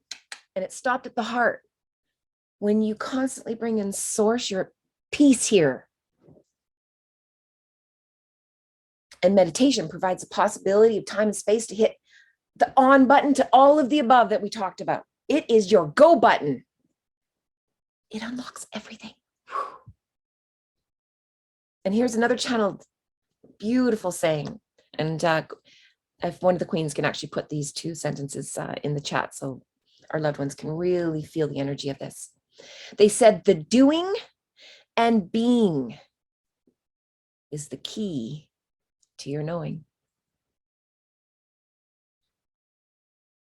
and it stopped at the heart. When you constantly bring in source, you're at peace here. And meditation provides the possibility of time and space to hit the on button to all of the above that we talked about. It is your go button. It unlocks everything. And here's another channeled beautiful saying. And if one of the queens can actually put these two sentences in the chat so our loved ones can really feel the energy of this. They said, the doing and being is the key to your knowing.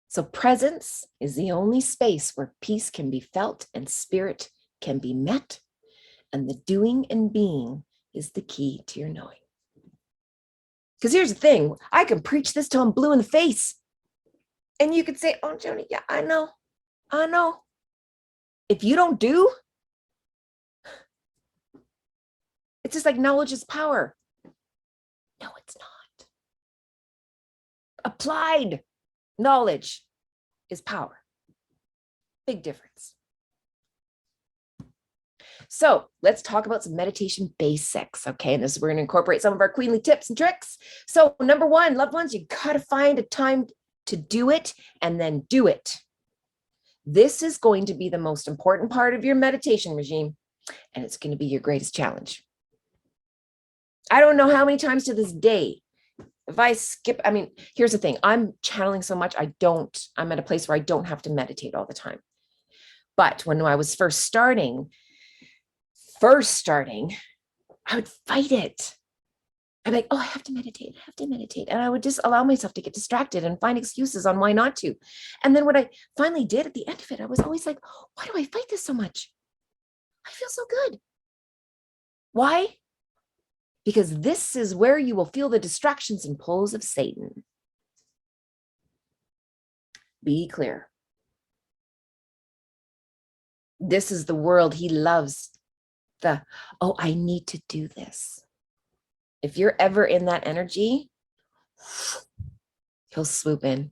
So presence is the only space where peace can be felt and spirit can be met. And the doing and being is the key to your knowing. Because here's the thing, I can preach this till I'm blue in the face. And you could say, oh, Joni, yeah, I know. If you don't do, it's just like knowledge is power. No, it's not. Applied knowledge is power. Big difference. So let's talk about some meditation basics, okay? And this, we're going to incorporate some of our Quëënly tips and tricks. So number one, loved ones, you got to find a time to do it and then do it. This is going to be the most important part of your meditation regime, and it's going to be your greatest challenge. I don't know how many times to this day, if I skip, here's the thing, I'm channeling so much, I'm at a place where I don't have to meditate all the time. But when I was first starting, I would fight it. I'm like, oh, I have to meditate. And I would just allow myself to get distracted and find excuses on why not to. And then what I finally did at the end of it, I was always like, why do I fight this so much? I feel so good. Why? Because this is where you will feel the distractions and pulls of Satan. Be clear. This is the world he loves. Oh, I need to do this. If you're ever in that energy, he'll swoop in.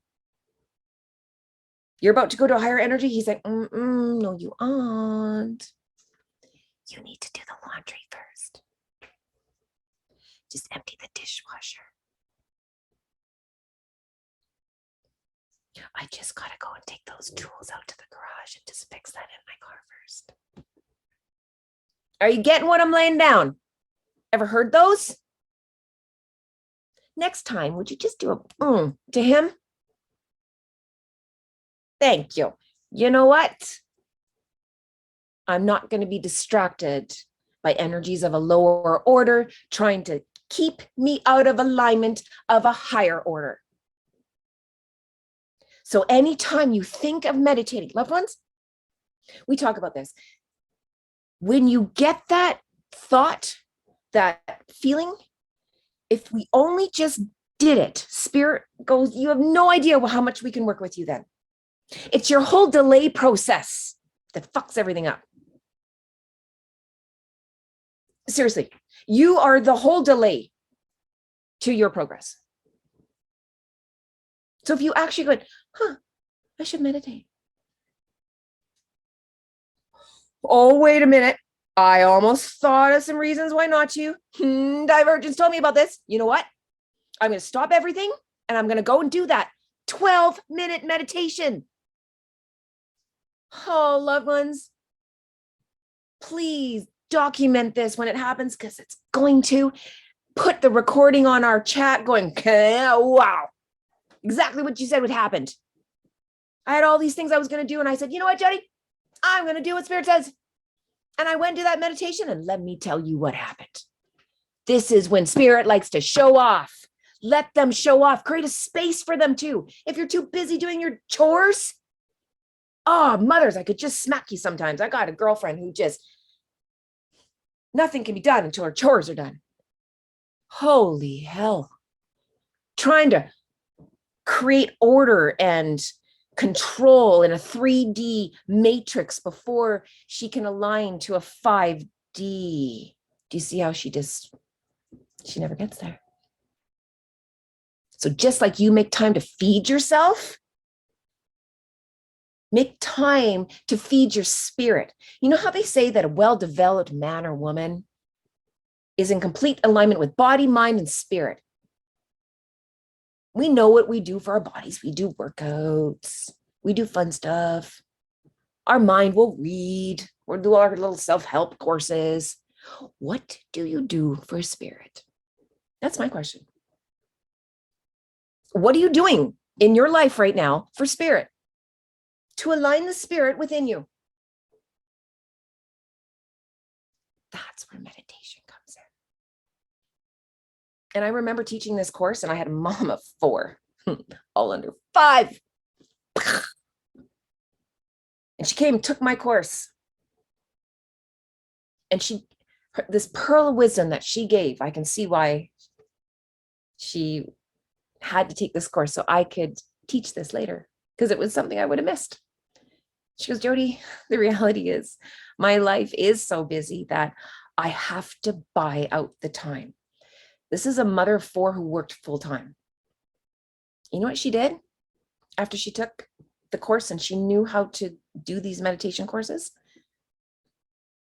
You're about to go to a higher energy. He's like, no, you aren't. you need to do the laundry first. Just empty the dishwasher. I just gotta go and take those tools out to the garage and just fix that in my car first. Are you getting what I'm laying down? Ever heard those? Next time, would you just do a to him? Thank you. You know what? I'm not going to be distracted by energies of a lower order trying to keep me out of alignment of a higher order. So anytime you think of meditating, loved ones, we talk about this. When you get that thought, that feeling, if we only just did it, spirit goes, you have no idea how much we can work with you then. It's your whole delay process that fucks everything up. Seriously, you are the whole delay to your progress. So if you actually go, I should meditate. Oh, wait a minute. I almost thought of some reasons why not to. Divergence told me about this. You know what? I'm going to stop everything and I'm going to go and do that 12-minute meditation. Oh, loved ones, please document this when it happens, because it's going to put the recording on our chat going, wow, exactly what you said would happen. I had all these things I was going to do. And I said, you know what, Jody, I'm going to do what Spirit says. And I went to that meditation, and let me tell you what happened. This is when Spirit likes to show off. Let them show off. Create a space for them too. If you're too busy doing your chores, oh, mothers, I could just smack you sometimes. I got a girlfriend who just, nothing can be done until her chores are done. Holy hell. Trying to create order and control in a 3D matrix before she can align to a 5D. Do you see how she never gets there? So just like you make time to feed yourself, make time to feed your spirit. You know how they say that a well-developed man or woman is in complete alignment with body, mind, and spirit? We know what we do for our bodies. We do workouts. We do fun stuff. Our mind will read. We'll do our little self-help courses. What do you do for spirit? That's my question. What are you doing in your life right now for spirit? To align the spirit within you. That's where meditation comes in. And I remember teaching this course, and I had a mom of 4, all under 5. And she came, took my course. And this pearl of wisdom that she gave, I can see why she had to take this course so I could teach this later, because it was something I would have missed. She goes, Jody, the reality is my life is so busy that I have to buy out the time. This is a mother of 4 who worked full time. You know what she did after she took the course and she knew how to do these meditation courses?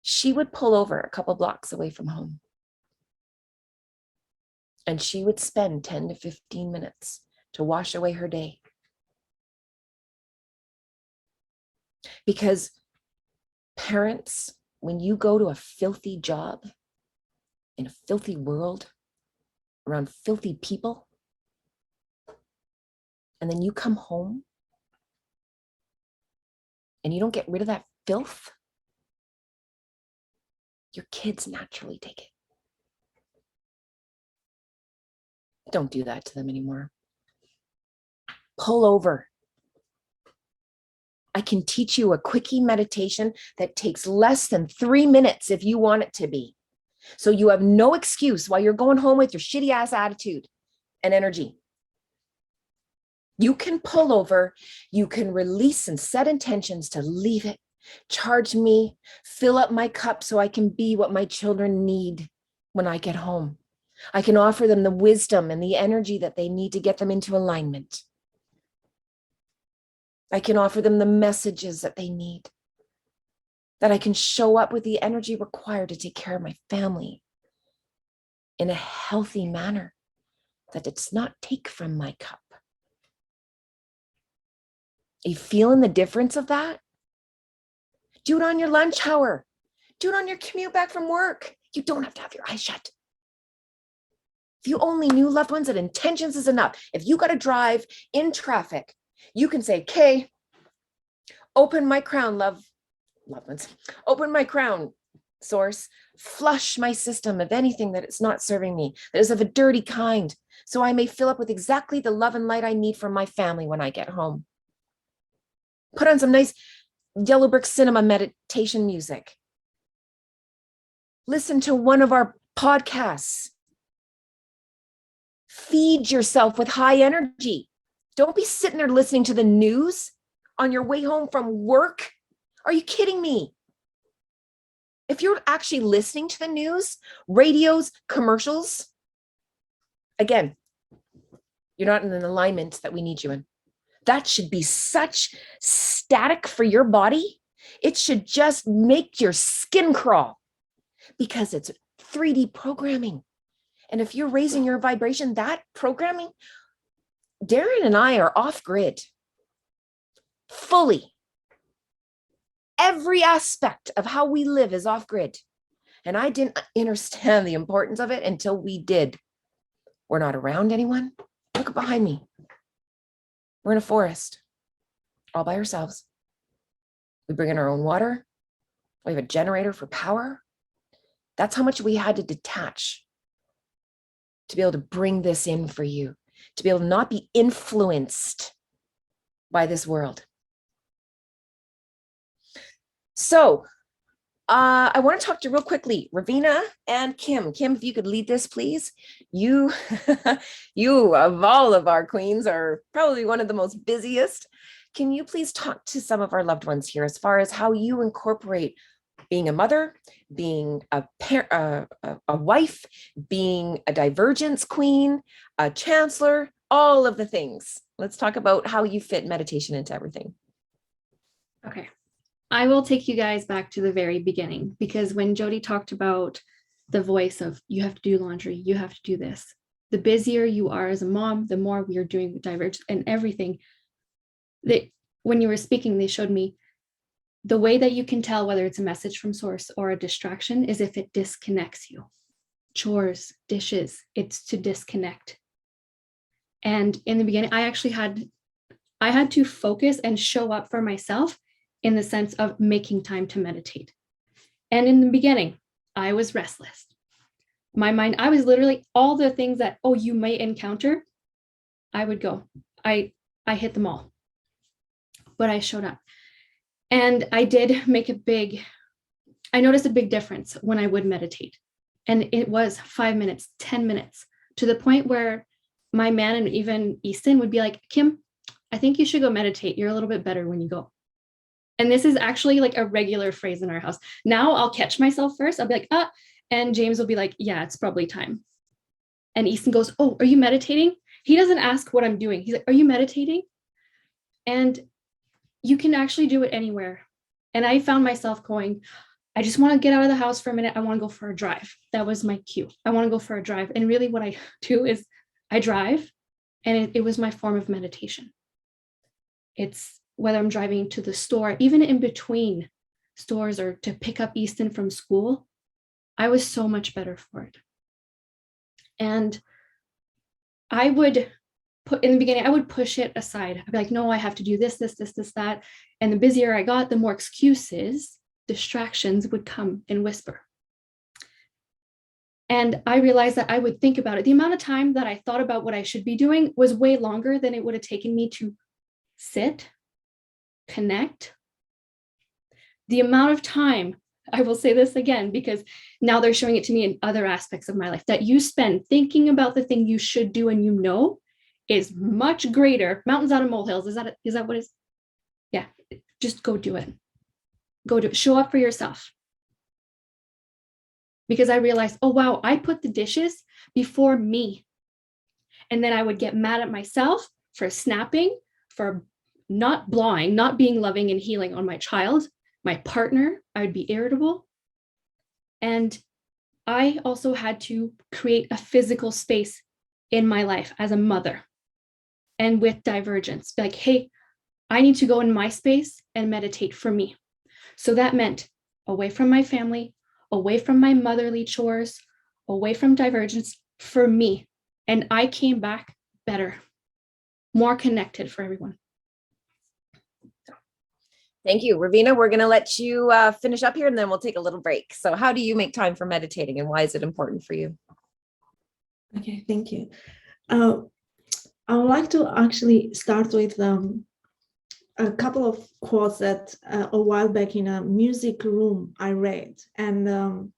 She would pull over a couple blocks away from home. And she would spend 10 to 15 minutes to wash away her day. Because parents, when you go to a filthy job in a filthy world around filthy people, and then you come home and you don't get rid of that filth, your kids naturally take it. Don't do that to them anymore. Pull over. I can teach you a quickie meditation that takes less than 3 minutes if you want it to be. So you have no excuse why you're going home with your shitty ass attitude and energy. You can pull over, you can release and set intentions to leave it, charge me, fill up my cup so I can be what my children need when I get home. I can offer them the wisdom and the energy that they need to get them into alignment. I can offer them the messages that they need. that I can show up with the energy required to take care of my family in a healthy manner that does not take from my cup. Are you feeling the difference of that? Do it on your lunch hour. Do it on your commute back from work. You don't have to have your eyes shut. If you only knew, loved ones, that intentions is enough. If you got to drive in traffic, you can say, "Okay, open my crown, loved ones. Open my crown, source. Flush my system of anything that is not serving me, that is of a dirty kind, so I may fill up with exactly the love and light I need for my family when I get home." Put on some nice Yellow Brick Cinema meditation music. Listen to one of our podcasts. Feed yourself with high energy. Don't be sitting there listening to the news on your way home from work. Are you kidding me? If you're actually listening to the news, radios, commercials, again, you're not in an alignment that we need you in. That should be such static for your body. It should just make your skin crawl because it's 3D programming. And if you're raising your vibration, that programming, Darren and I are off grid fully. Every aspect of how we live is off grid. And I didn't understand the importance of it until we did. We're not around anyone. Look behind me. We're in a forest all by ourselves. We bring in our own water. We have a generator for power. That's how much we had to detach to be able to bring this in for you, to be able to not be influenced by this world. So I want to talk to you real quickly, Ravina and Kim. Kim, if you could lead this, please. You, you of all of our queens are probably one of the most busiest. Can you please talk to some of our loved ones here as far as how you incorporate being a mother, being a wife, being a divergence queen, a chancellor, all of the things. Let's talk about how you fit meditation into everything. Okay. I will take you guys back to the very beginning, because when Jody talked about the voice of you have to do laundry, you have to do this, the busier you are as a mom, the more we are doing divergence and everything. When you were speaking, they showed me the way that you can tell whether it's a message from source or a distraction is if it disconnects you. Chores, dishes, it's to disconnect. And in the beginning, I had to focus and show up for myself in the sense of making time to meditate. And in the beginning, I was restless. My mind, I was literally all the things that, oh, you might encounter, I would go. I hit them all. But I showed up. And I did make I noticed a big difference when I would meditate. And it was 5 minutes, 10 minutes, to the point where my man and even Easton would be like, "Kim, I think you should go meditate. You're a little bit better when you go." And this is actually like a regular phrase in our house. Now I'll catch myself first. I'll be like, and James will be like, "Yeah, it's probably time." And Easton goes, "Oh, are you meditating?" He doesn't ask what I'm doing. He's like, "Are you meditating?" And you can actually do it anywhere. And I found myself going, I just want to get out of the house for a minute. I want to go for a drive. That was my cue. I want to go for a drive. And really what I do is I drive, and it was my form of meditation. It's whether I'm driving to the store, even in between stores, or to pick up Easton from school, I was so much better for it. And I would in the beginning, I would push it aside. I'd be like, no, I have to do this, that. And the busier I got, the more excuses, distractions would come and whisper. And I realized that I would think about it. The amount of time that I thought about what I should be doing was way longer than it would have taken me to sit, connect. The amount of time, I will say this again, because now they're showing it to me in other aspects of my life, that you spend thinking about the thing you should do and you know is much greater. Mountains out of molehills. Is that what it is? Yeah. Just go do it. Go do it. Show up for yourself. Because I realized, oh, wow, I put the dishes before me. And then I would get mad at myself for snapping, for not blawing, not being loving and healing on my child, my partner, I would be irritable. And I also had to create a physical space in my life as a mother, and with divergence, like, hey, I need to go in my space and meditate for me. So that meant away from my family, away from my motherly chores, away from divergence for me. And I came back better, more connected for everyone. Thank you, Ravina. We're going to let you finish up here and then we'll take a little break. So how do you make time for meditating and why is it important for you? Okay, thank you. I would like to actually start with a couple of quotes that a while back in a music room I read. And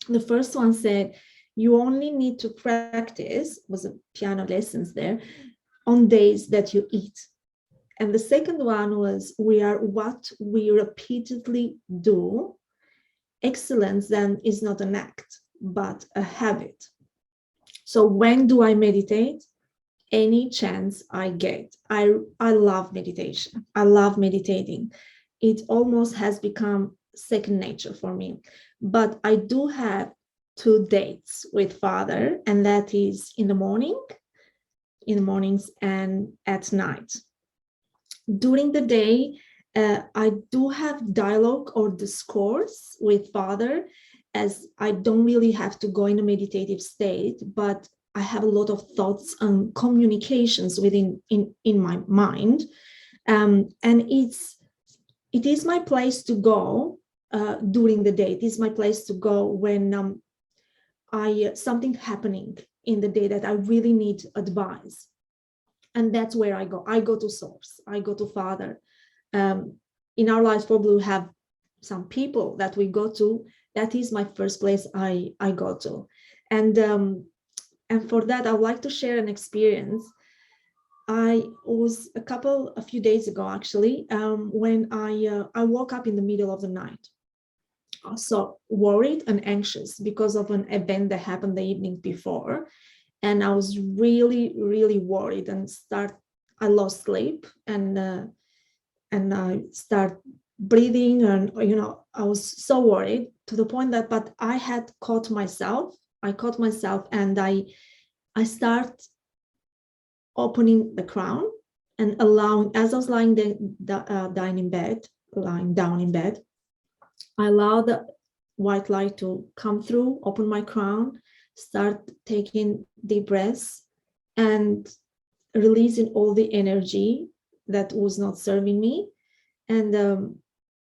the first one said, you only need to practice, was a piano lessons there, on days that you eat. And the second one was, we are what we repeatedly do. Excellence then is not an act, but a habit. So when do I meditate? Any chance I get. I love meditation. I love meditating. It almost has become second nature for me. But I do have 2 dates with Father, and that is in the mornings and at night. During the day, I do have dialogue or discourse with Father, as I don't really have to go in a meditative state, but I have a lot of thoughts and communications within in my mind, and it is my place to go during the day. It is my place to go when something happening in the day that I really need advice. And that's where I go. I go to Source. I go to Father. In our lives, probably we have some people that we go to. That is my first place I go to. And for that, I would like to share an experience. I was a few days ago, actually, when I woke up in the middle of the night. So worried and anxious because of an event that happened the evening before. And I was really, really worried and I lost sleep and I start breathing and, I was so worried to the point that, but I had caught myself. I caught myself and I start opening the crown and allowing, as I was lying down in bed, I allow the white light to come through, open my crown, start taking deep breaths and releasing all the energy that was not serving me. And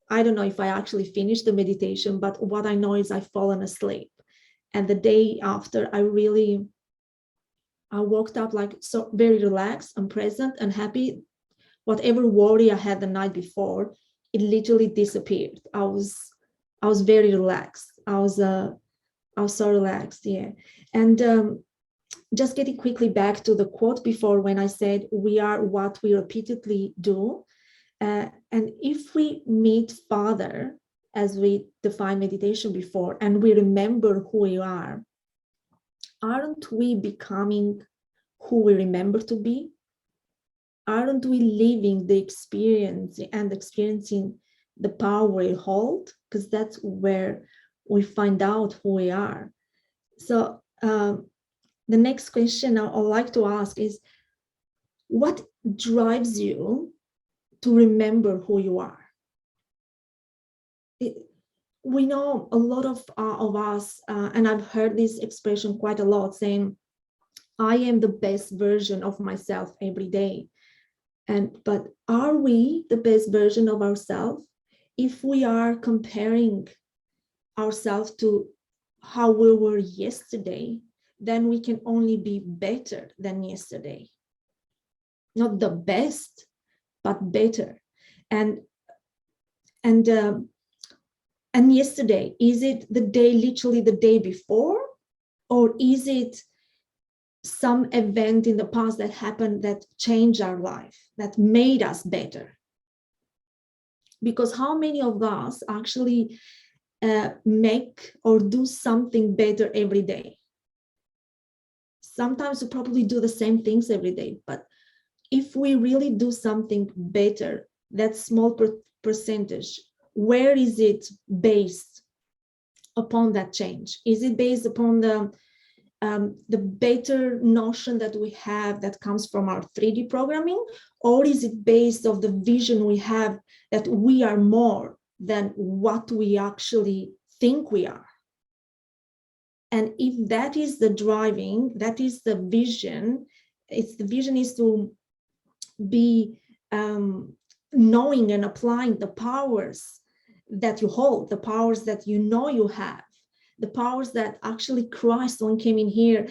I don't know if I actually finished the meditation, but what I know is I've fallen asleep. And the day after, I woke up like so very relaxed and present and happy. Whatever worry I had the night before, it literally disappeared. I was very relaxed. I was so relaxed, yeah. And just getting quickly back to the quote before when I said, we are what we repeatedly do. And if we meet Father, as we defined meditation before, and we remember who we are, aren't we becoming who we remember to be? Aren't we living the experience and experiencing the power we hold? Because that's where we find out who we are. So the next question I'd like to ask is, what drives you to remember who you are? We know a lot of us, and I've heard this expression quite a lot, saying, I am the best version of myself every day. But are we the best version of ourselves? If we are comparing ourselves to how we were yesterday, then we can only be better than yesterday. Not the best, but better. And yesterday, is it the day, literally the day before? Or is it some event in the past that happened that changed our life, that made us better? Because how many of us actually make or do something better every day? Sometimes we probably do the same things every day, but if we really do something better, that small percentage where is it based upon that change? Is it based upon the better notion that we have that comes from our 3D programming, or is it based on the vision we have that we are more than what we actually think we are? And if that is the driving, that is the vision, the vision is to be knowing and applying the powers that you hold, the powers that you know you have, the powers that actually Christ, when came in here,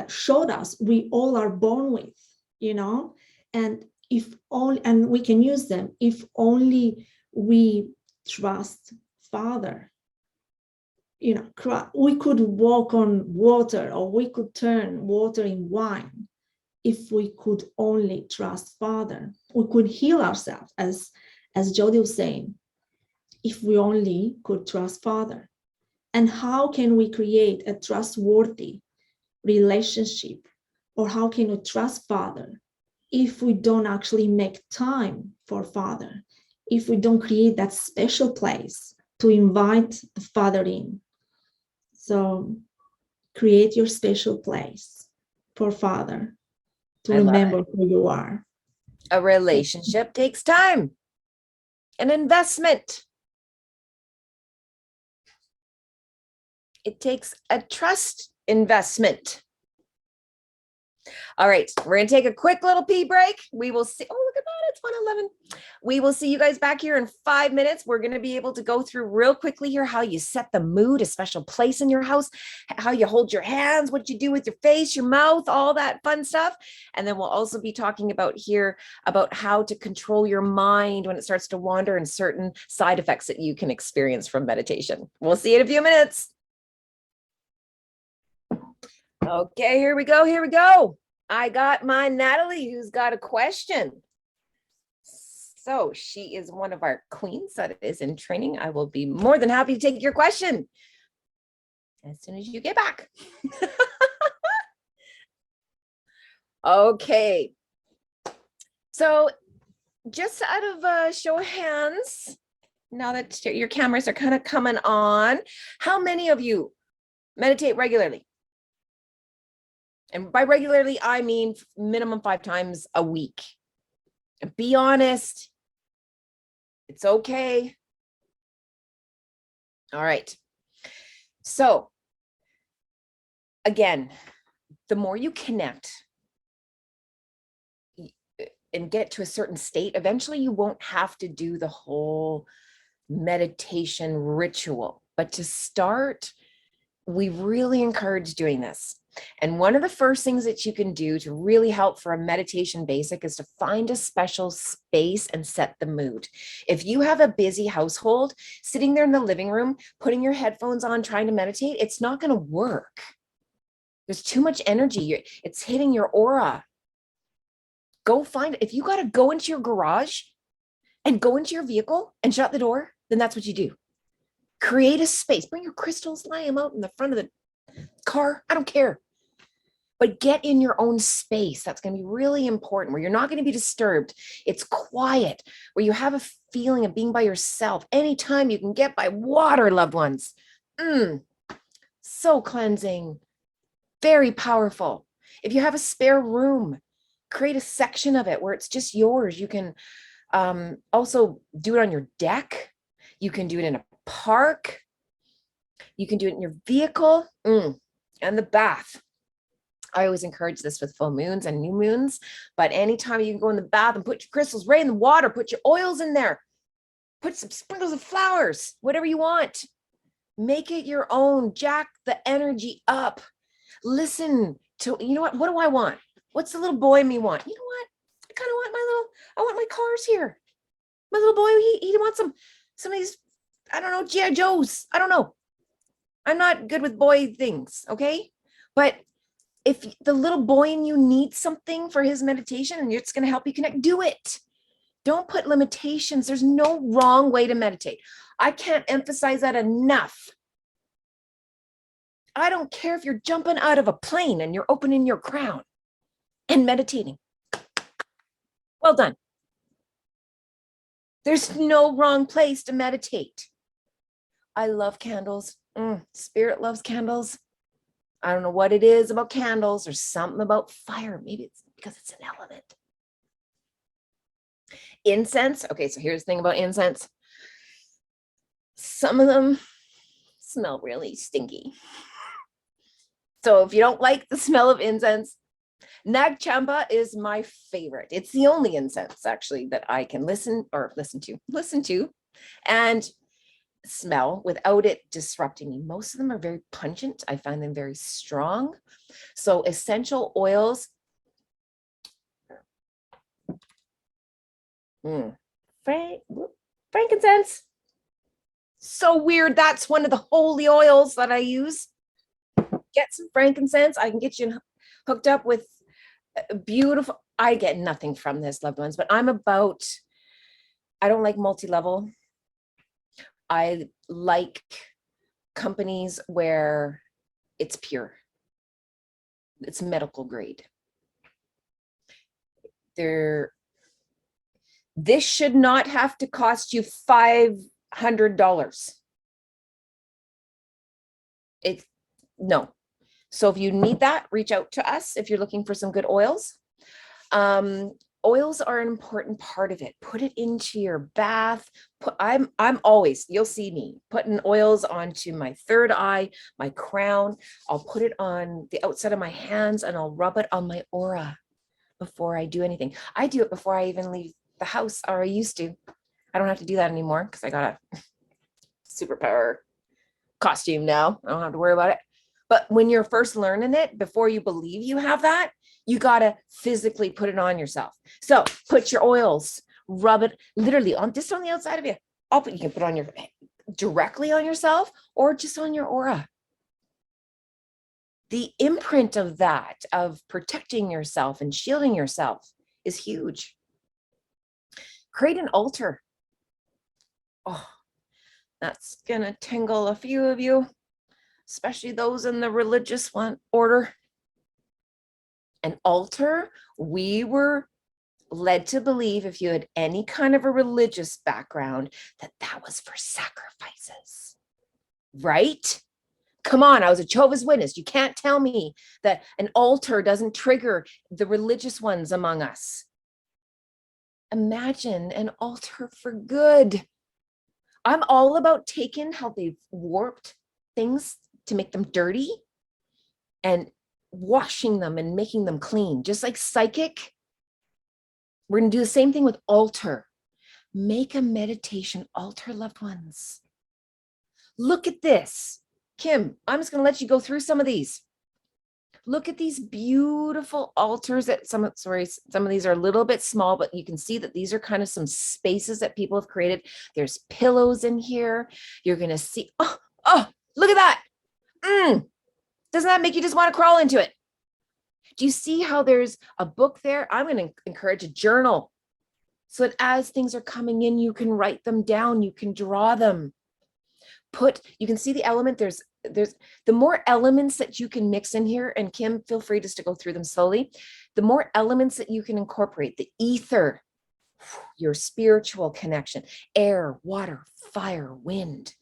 showed us we all are born with, you know, and if all, and we can use them if only we trust Father. You know, we could walk on water, or we could turn water in wine if we could only trust Father. We could heal ourselves, as Jody was saying, if we only could trust Father. And how can we create a trustworthy relationship, or how can we trust Father if we don't actually make time for Father, if we don't create that special place to invite the Father in? So create your special place for Father to remember who you are. A relationship takes time, an investment. It takes a trust investment. All right, we're going to take a quick little pee break. We will see. Oh, look at that. It's 1:11. We will see you guys back here in 5 minutes. We're going to be able to go through real quickly here how you set the mood, a special place in your house, how you hold your hands, what you do with your face, your mouth, all that fun stuff. And then we'll also be talking about here about how to control your mind when it starts to wander, and certain side effects that you can experience from meditation. We'll see you in a few minutes. Okay, here we go. Here we go. I got my Natalie, who's got a question. So she is one of our queens that is in training. I will be more than happy to take your question as soon as you get back. Okay. So just out of a show of hands, now that your cameras are kind of coming on, how many of you meditate regularly? And by regularly, I mean minimum 5 times a week. And be honest. It's okay. All right. So again, the more you connect and get to a certain state, eventually you won't have to do the whole meditation ritual. But to start, we really encourage doing this. And one of the first things that you can do to really help for a meditation basic is to find a special space and set the mood. If you have a busy household, sitting there in the living room, putting your headphones on, trying to meditate, it's not going to work. There's too much energy. It's hitting your aura. Go find it. If you got to go into your garage and go into your vehicle and shut the door, then that's what you do. Create a space. Bring your crystals, lay them out in the front of the car. I don't care. But get in your own space. That's going to be really important, where you're not going to be disturbed. It's quiet, where you have a feeling of being by yourself. Anytime you can get by water, loved ones. So cleansing. Very powerful. If you have a spare room, create a section of it where it's just yours. You can also do it on your deck. You can do it in a park. You can do it in your vehicle and the bath. I always encourage this with full moons and new moons, but anytime you can go in the bath and put your crystals right in the water, put your oils in there, put some sprinkles of flowers, whatever you want. Make it your own. Jack the energy up. Listen to, you know what do I want? What's the little boy in me want? You know what? I kind of want I want my cars here. My little boy, he wants some of these, I don't know, G.I. Joes. I don't know. I'm not good with boy things, okay? But if the little boy in you needs something for his meditation and it's going to help you connect, do it. Don't put limitations. There's no wrong way to meditate. I can't emphasize that enough. I don't care if you're jumping out of a plane and you're opening your crown and meditating. Well done. There's no wrong place to meditate. I love candles. Spirit loves candles. I don't know what it is about candles or something about fire. Maybe it's because it's an element. Incense. Okay, so here's the thing about incense. Some of them smell really stinky. So if you don't like the smell of incense, Nag Champa is my favorite. It's the only incense actually that I can listen to and smell without it disrupting me. Most of them are very pungent. I find them very strong. So essential oils. Frankincense. So weird. That's one of the holy oils that I use. Get some frankincense. I can get you hooked up with beautiful. I get nothing from this, loved ones, but I don't like multi-level. I like companies where it's pure. It's medical grade. This should not have to cost you $500. No. So if you need that, reach out to us if you're looking for some good oils. Oils are an important part of it. Put it into your bath. I'm always, you'll see me putting oils onto my third eye, my crown. I'll put it on the outside of my hands and I'll rub it on my aura before I do anything. I do it before I even leave the house, or I used to. I don't have to do that anymore because I got a superpower costume now. I don't have to worry about it. But when you're first learning it, before you believe you have that, you got to physically put it on yourself. So put your oils, rub it literally on just on the outside of you. You can put on your directly on yourself or just on your aura. The imprint of that, of protecting yourself and shielding yourself, is huge. Create an altar. Oh, that's going to tingle a few of you, especially those in the religious order. An altar, we were led to believe, if you had any kind of a religious background, that was for sacrifices, right? Come on, I was a Jehovah's Witness. You can't tell me that an altar doesn't trigger the religious ones among us. Imagine an altar for good. I'm all about taking how they've warped things to make them dirty and washing them and making them clean, just like psychic. We're going to do the same thing with altar. Make a meditation altar, loved ones. Look at this. Kim, I'm just going to let you go through some of these. Look at these beautiful altars that some of these are a little bit small, but you can see that these are kind of some spaces that people have created. There's pillows in here. You're going to see, oh, look at that. Doesn't that make you just want to crawl into it? Do you see how there's a book there? I'm going to encourage a journal so that as things are coming in, you can write them down. You can draw them. You can see the element. There's the more elements that you can mix in here, and Kim, feel free just to go through them slowly. The more elements that you can incorporate, the ether, your spiritual connection, air, water, fire, wind.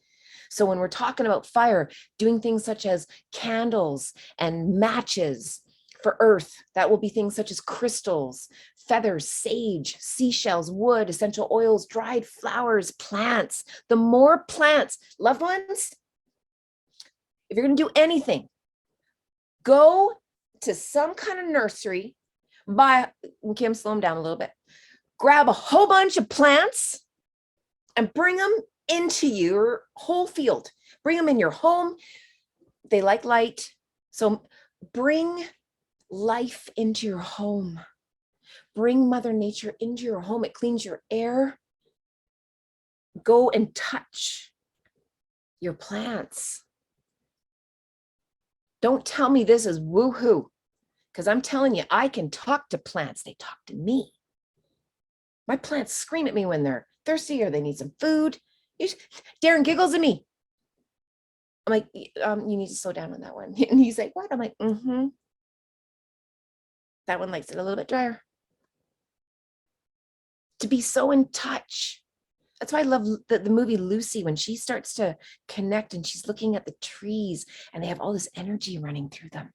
So when we're talking about fire, doing things such as candles and matches for earth, that will be things such as crystals, feathers, sage, seashells, wood, essential oils, dried flowers, plants. The more plants, loved ones, if you're going to do anything, go to some kind of nursery, Kim, slow them down a little bit, grab a whole bunch of plants and bring them into your whole field. Bring them in your home. They like light. So bring life into your home. Bring Mother Nature into your home. It cleans your air. Go and touch your plants. Don't tell me this is woohoo, because I'm telling you, I can talk to plants. They talk to me. My plants scream at me when they're thirsty or they need some food. Darren giggles at me. I'm like, you need to slow down on that one. And he's like, what? I'm like, that one likes it a little bit drier. To be so in touch That's why I love the movie Lucy, when she starts to connect and she's looking at the trees and they have all this energy running through them.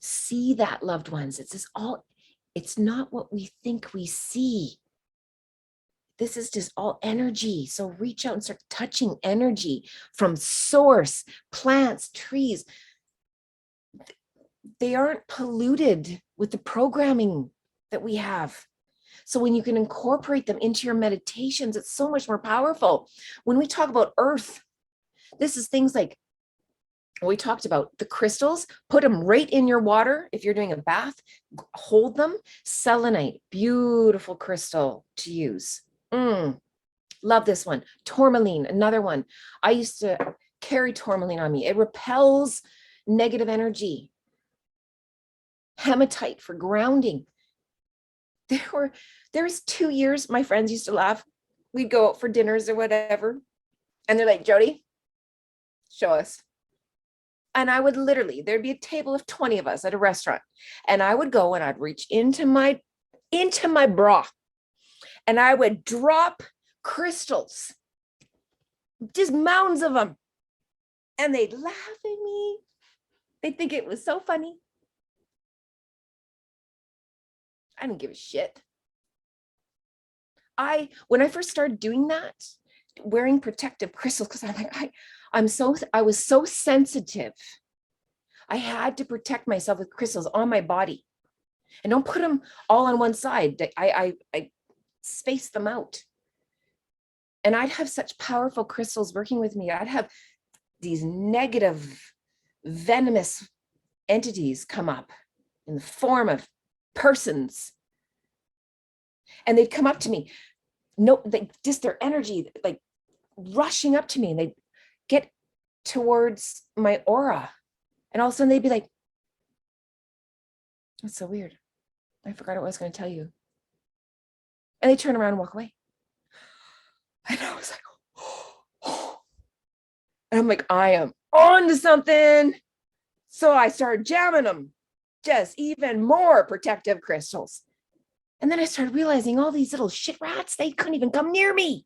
See that, loved ones. It's not what we think we see. This is just all energy. So reach out and start touching energy from source, plants, trees. They aren't polluted with the programming that we have. So when you can incorporate them into your meditations, it's so much more powerful. When we talk about earth, this is things like we talked about the crystals, put them right in your water. If you're doing a bath, hold them. Selenite, beautiful crystal to use. Love this one. Tourmaline, another one. I used to carry tourmaline on me. It repels negative energy. Hematite for grounding. There's 2 years, my friends used to laugh. We'd go out for dinners or whatever. And they're like, Jody, show us. And I would literally, there'd be a table of 20 of us at a restaurant. And I would go and I'd reach into my bra and I would drop crystals, just mounds of them. And they'd laugh at me. They'd think it was so funny. I didn't give a shit. When I first started doing that, wearing protective crystals, because I'm like, I was so sensitive. I had to protect myself with crystals on my body. And don't put them all on one side. I space them out. And I'd have such powerful crystals working with me. I'd have these negative, venomous entities come up in the form of persons. And they'd come up to me. No, just their energy, like rushing up to me, and they'd get towards my aura. And all of a sudden they'd be like, that's so weird. I forgot what I was going to tell you. And they turn around and walk away. And I was like, oh. And I'm like, I am on to something. So I started jamming them, just even more protective crystals. And then I started realizing all these little shit rats, they couldn't even come near me.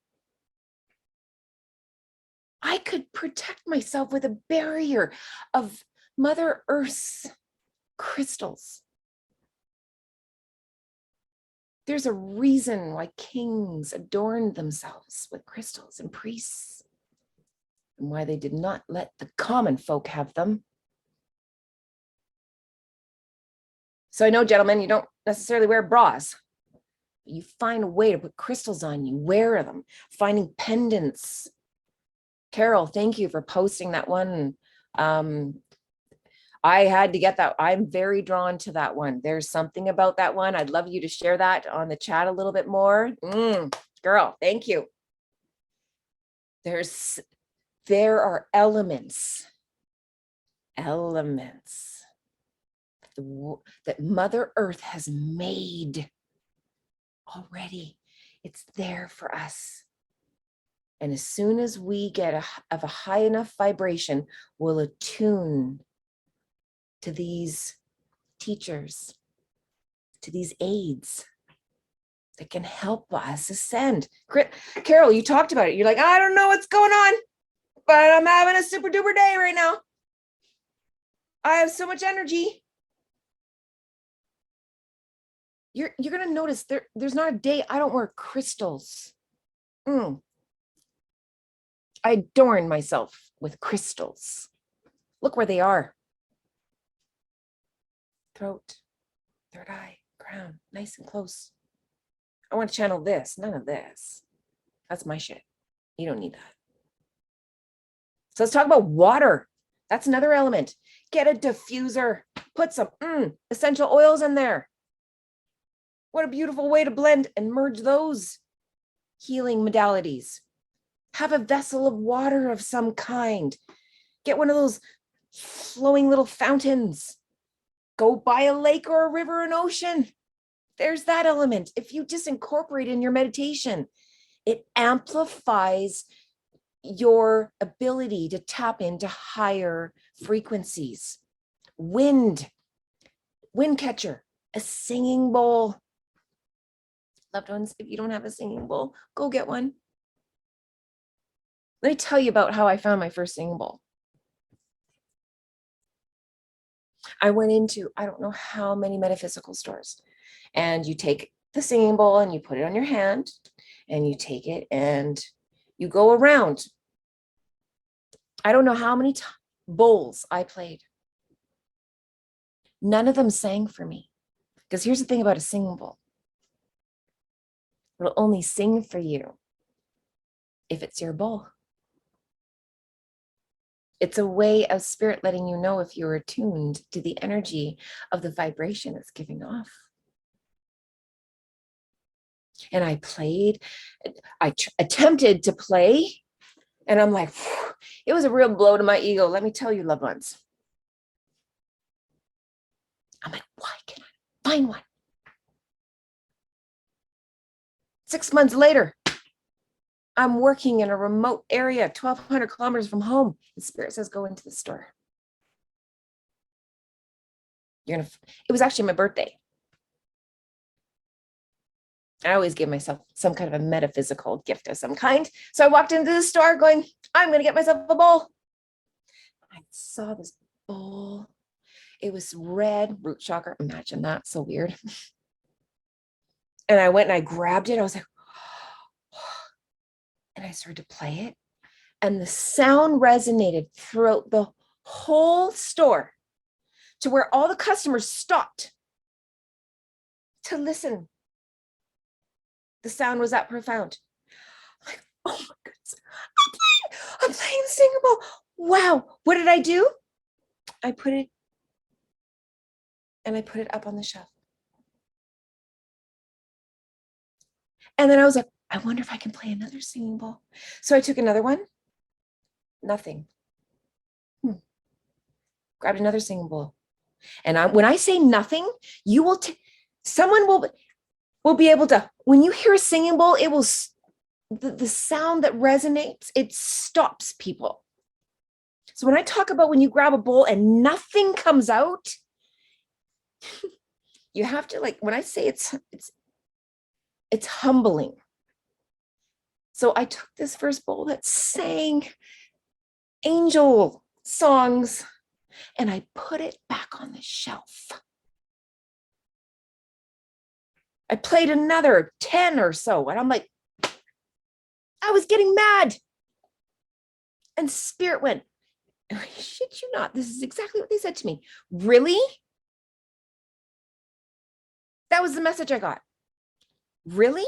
I could protect myself with a barrier of Mother Earth's crystals. There's a reason why kings adorned themselves with crystals and priests, and why they did not let the common folk have them. So I know, gentlemen, you don't necessarily wear bras. You find a way to put crystals on, you wear them, finding pendants. Carol, thank you for posting that one. I had to get that. I'm very drawn to that one. There's something about that one. I'd love you to share that on the chat a little bit more. Girl, thank you. There are elements that Mother Earth has made already. It's there for us. And as soon as we get of a high enough vibration, we'll attune to these teachers, to these aids that can help us ascend. Carol, you talked about it. You're like, I don't know what's going on, but I'm having a super duper day right now. I have so much energy. You're going to notice there's not a day I don't wear crystals. I adorn myself with crystals. Look where they are. Throat, third eye, crown, nice and close. I want to channel this, none of this. That's my shit. You don't need that. So let's talk about water. That's another element. Get a diffuser. Put some essential oils in there. What a beautiful way to blend and merge those healing modalities. Have a vessel of water of some kind. Get one of those flowing little fountains. Go by a lake or a river or an ocean. There's that element. If you just incorporate in your meditation, it amplifies your ability to tap into higher frequencies. Wind catcher, a singing bowl. Loved ones, if you don't have a singing bowl, go get one. Let me tell you about how I found my first singing bowl. I went into, I don't know how many metaphysical stores, and you take the singing bowl and you put it on your hand, and you take it and you go around. I don't know how many bowls I played. None of them sang for me. Because here's the thing about a singing bowl. It'll only sing for you if it's your bowl. It's a way of spirit letting you know if you're attuned to the energy of the vibration it's giving off. And I played, I attempted to play, and I'm like, whew, it was a real blow to my ego. Let me tell you, loved ones. I'm like, why can't I find one? 6 months later, I'm working in a remote area, 1,200 kilometers from home. The spirit says, go into the store. It was actually my birthday. I always give myself some kind of a metaphysical gift of some kind. So I walked into the store going, I'm going to get myself a bowl. I saw this bowl. It was red, root chakra. Imagine that. So weird. And I went and I grabbed it. I was like, and I started to play it. And the sound resonated throughout the whole store to where all the customers stopped to listen. The sound was that profound. I'm like, oh my goodness, I'm playing the singing bowl. Wow, what did I do? I put it up on the shelf. And then I was like, I wonder if I can play another singing bowl. So I took another one. Nothing. Grabbed another singing bowl. And when I say nothing, you will, someone will be able to, when you hear a singing bowl, it will, the sound that resonates, it stops people. So when I talk about when you grab a bowl and nothing comes out, you have to, like, when I say it's humbling. So I took this first bowl that sang angel songs and I put it back on the shelf. I played another 10 or so, and I'm like, I was getting mad. And spirit went, I shit you not, this is exactly what they said to me. Really? That was the message I got. Really?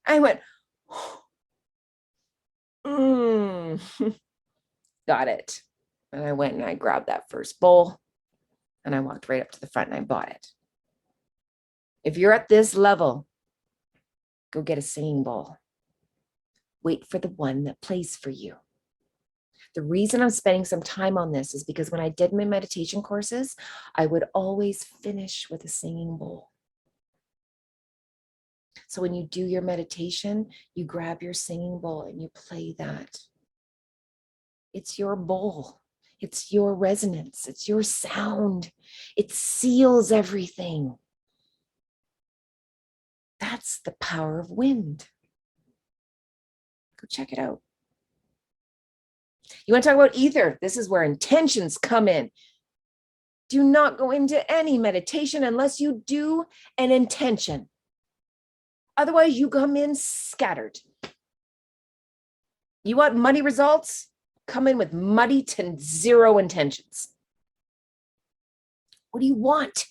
I went, got it. And I went and I grabbed that first bowl and I walked right up to the front and I bought it. If you're at this level, go get a singing bowl. Wait for the one that plays for you. The reason I'm spending some time on this is because when I did my meditation courses, I would always finish with a singing bowl. So when you do your meditation, you grab your singing bowl and you play that. It's your bowl. It's your resonance. It's your sound. It seals everything. That's the power of wind. Go check it out. You want to talk about ether? This is where intentions come in. Do not go into any meditation unless you do an intention. Otherwise, you come in scattered. You want muddy results? Come in with muddy to zero intentions. What do you want?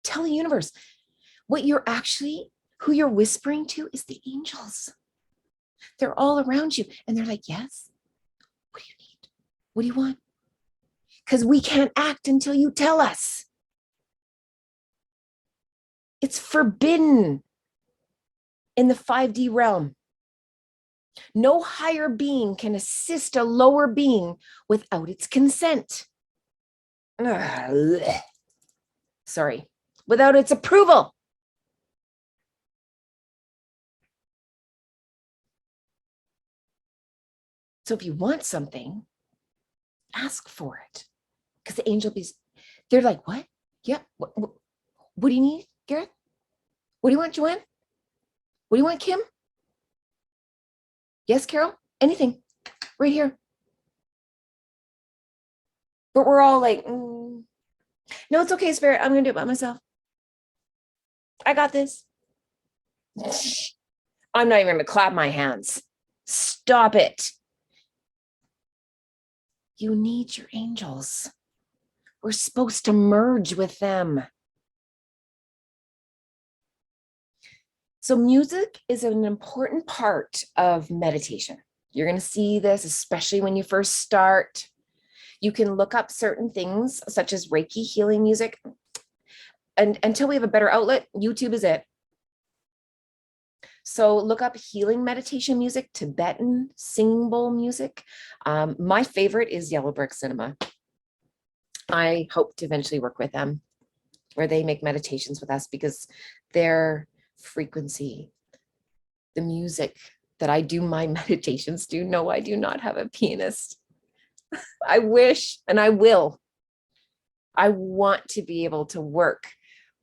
Tell the universe. What you're actually, who you're whispering to is the angels. They're all around you. And they're like, yes. What do you need? What do you want? Because we can't act until you tell us. It's forbidden in the 5D realm. No higher being can assist a lower being without its consent. Sorry, without its approval. So if you want something, ask for it. Because the angel bees, they're like, what? Yeah, what do you need, Gareth? What do you want, Joanne? What do you want, Kim? Yes, Carol? Anything. Right here. But we're all like, no, it's okay, Spirit. I'm going to do it by myself. I got this. I'm not even going to clap my hands. Stop it. You need your angels. We're supposed to merge with them. So music is an important part of meditation. You're going to see this, especially when you first start. You can look up certain things such as Reiki healing music. And until we have a better outlet, YouTube is it. So look up healing meditation music, Tibetan singing bowl music. My favorite is Yellow Brick Cinema. I hope to eventually work with them where they make meditations with us because their frequency, the music that I do my meditations to, no, I do not have a pianist. I wish, and I will. I want to be able to work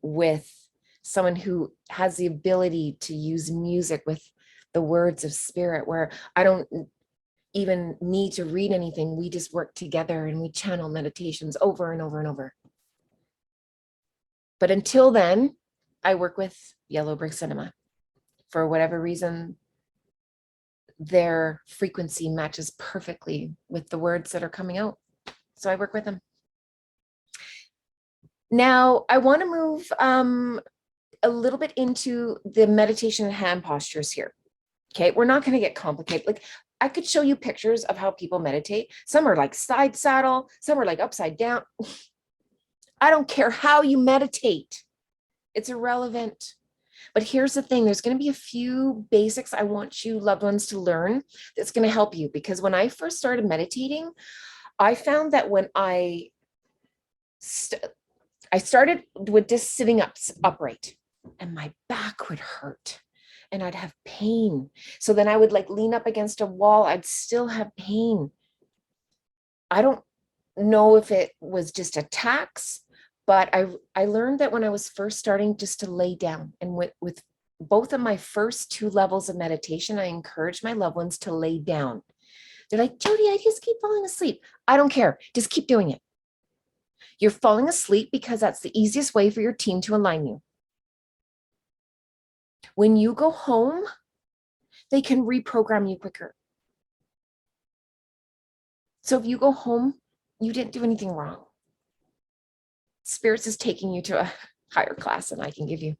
with someone who has the ability to use music with the words of spirit, where I don't even need to read anything. We just work together and we channel meditations over and over and over. But until then, I work with Yellow Brick Cinema. For whatever reason, their frequency matches perfectly with the words that are coming out. So I work with them. Now, I want to move a little bit into the meditation and hand postures here. Okay, we're not going to get complicated. Like, I could show you pictures of how people meditate. Some are like side saddle, some are like upside down. I don't care how you meditate. It's irrelevant. But here's the thing, there's going to be a few basics I want you loved ones to learn that's going to help you. Because when I first started meditating, I found that when I started with just sitting upright, and my back would hurt and I'd have pain. So then I would like lean up against a wall. I'd still have pain. I don't know if it was just a tax, but I learned that when I was first starting just to lay down, and with both of my first 2 levels of meditation, I encouraged my loved ones to lay down. They're like, Jody, I just keep falling asleep. I don't care. Just keep doing it. You're falling asleep because that's the easiest way for your team to align you. When you go home, they can reprogram you quicker. So if you go home, you didn't do anything wrong. Spirits is taking you to a higher class than I can give you.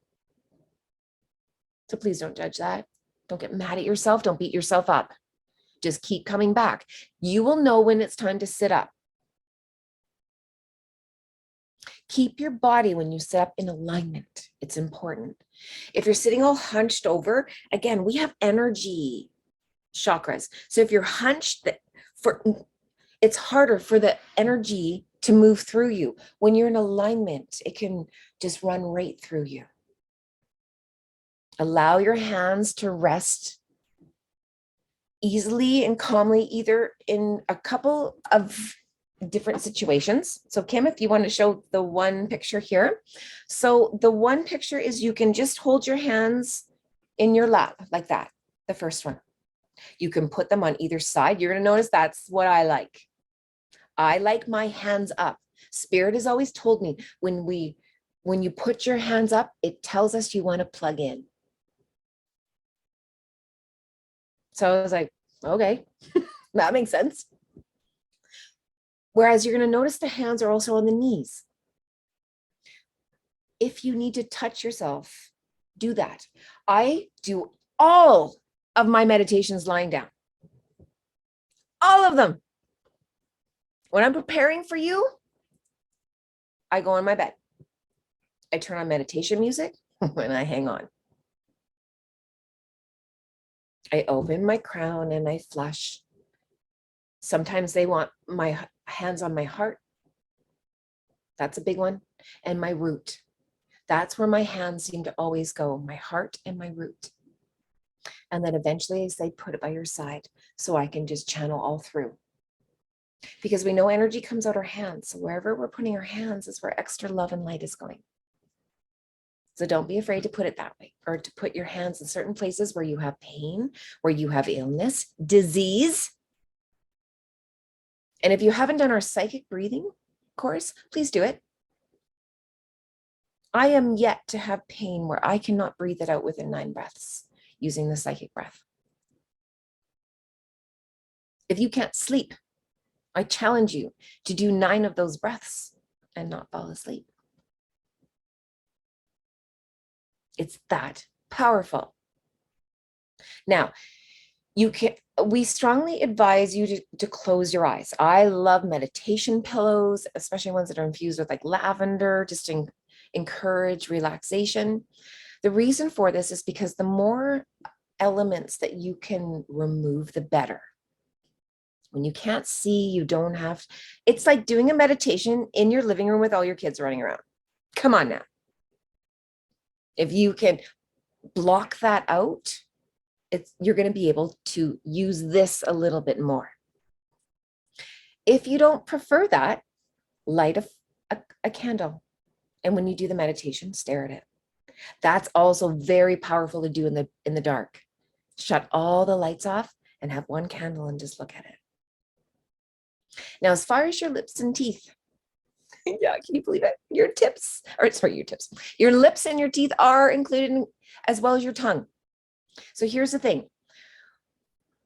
So please don't judge that. Don't get mad at yourself. Don't beat yourself up. Just keep coming back. You will know when it's time to sit up. Keep your body when you sit up in alignment. It's important. If you're sitting all hunched over, again, we have energy chakras. So if you're hunched, it's harder for the energy to move through you. When you're in alignment, it can just run right through you. Allow your hands to rest easily and calmly, either in a couple of different situations. So Kim, if you want to show the one picture here. So the one picture is you can just hold your hands in your lap like that, the first one. You can put them on either side. You're going to notice that's what I like. I like my hands up. Spirit has always told me when you put your hands up, it tells us you want to plug in. So I was like, okay, that makes sense. Whereas you're going to notice the hands are also on the knees. If you need to touch yourself, do that. I do all of my meditations lying down. All of them. When I'm preparing for you, I go on my bed. I turn on meditation music and I hang on. I open my crown and I flush. Sometimes they want my hands on my heart. That's a big one. And my root. That's where my hands seem to always go, my heart and my root. And then eventually I say, put it by your side so I can just channel all through. Because we know energy comes out our hands. So wherever we're putting our hands is where extra love and light is going. So don't be afraid to put it that way, or to put your hands in certain places where you have pain, where you have illness, disease. And if you haven't done our psychic breathing course, please do it. I am yet to have pain where I cannot breathe it out within 9 breaths using the psychic breath. If you can't sleep, I challenge you to do 9 of those breaths and not fall asleep. It's that powerful. Now, we strongly advise you to close your eyes. I love meditation pillows, especially ones that are infused with like lavender, just to encourage relaxation. The reason for this is because the more elements that you can remove, the better. When you can't see, you don't have, it's like doing a meditation in your living room with all your kids running around. Come on now. If you can block that out, you're going to be able to use this a little bit more. If you don't prefer that, light a candle. And when you do the meditation, stare at it. That's also very powerful to do in the dark. Shut all the lights off and have one candle and just look at it. Now, as far as your lips and teeth, yeah, can you believe it? Your lips and your teeth are included as well as your tongue. So here's the thing.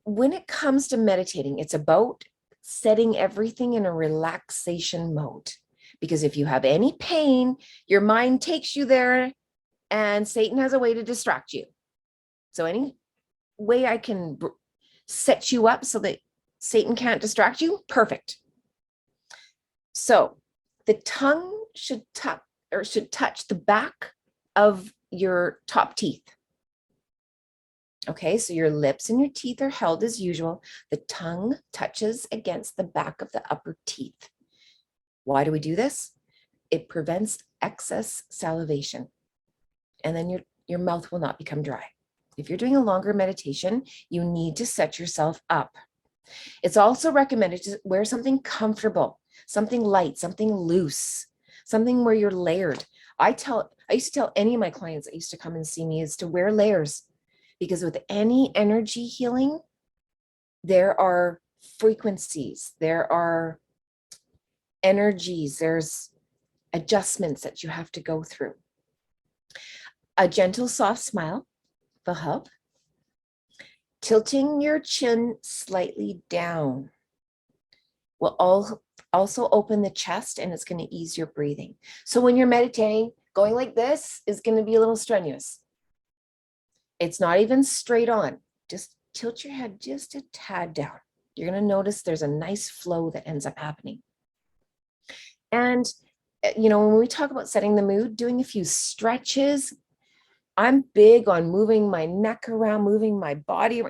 When it comes to meditating, it's about setting everything in a relaxation mode. Because if you have any pain, your mind takes you there and Satan has a way to distract you. So any way I can set you up so that Satan can't distract you, perfect. So the tongue should touch the back of your top teeth. Okay, so your lips and your teeth are held as usual. The tongue touches against the back of the upper teeth. Why do we do this? It prevents excess salivation. And then your mouth will not become dry. If you're doing a longer meditation, you need to set yourself up. It's also recommended to wear something comfortable, something light, something loose, something where you're layered. I used to tell any of my clients that used to come and see me is to wear layers, because with any energy healing, there are frequencies, there are energies, there's adjustments that you have to go through. A gentle, soft smile will help. Tilting your chin slightly down will also open the chest, and it's going to ease your breathing. So when you're meditating, going like this is going to be a little strenuous. It's not even straight on. Just tilt your head just a tad down. You're going to notice there's a nice flow that ends up happening. And, you know, when we talk about setting the mood, doing a few stretches, I'm big on moving my neck around, moving my body.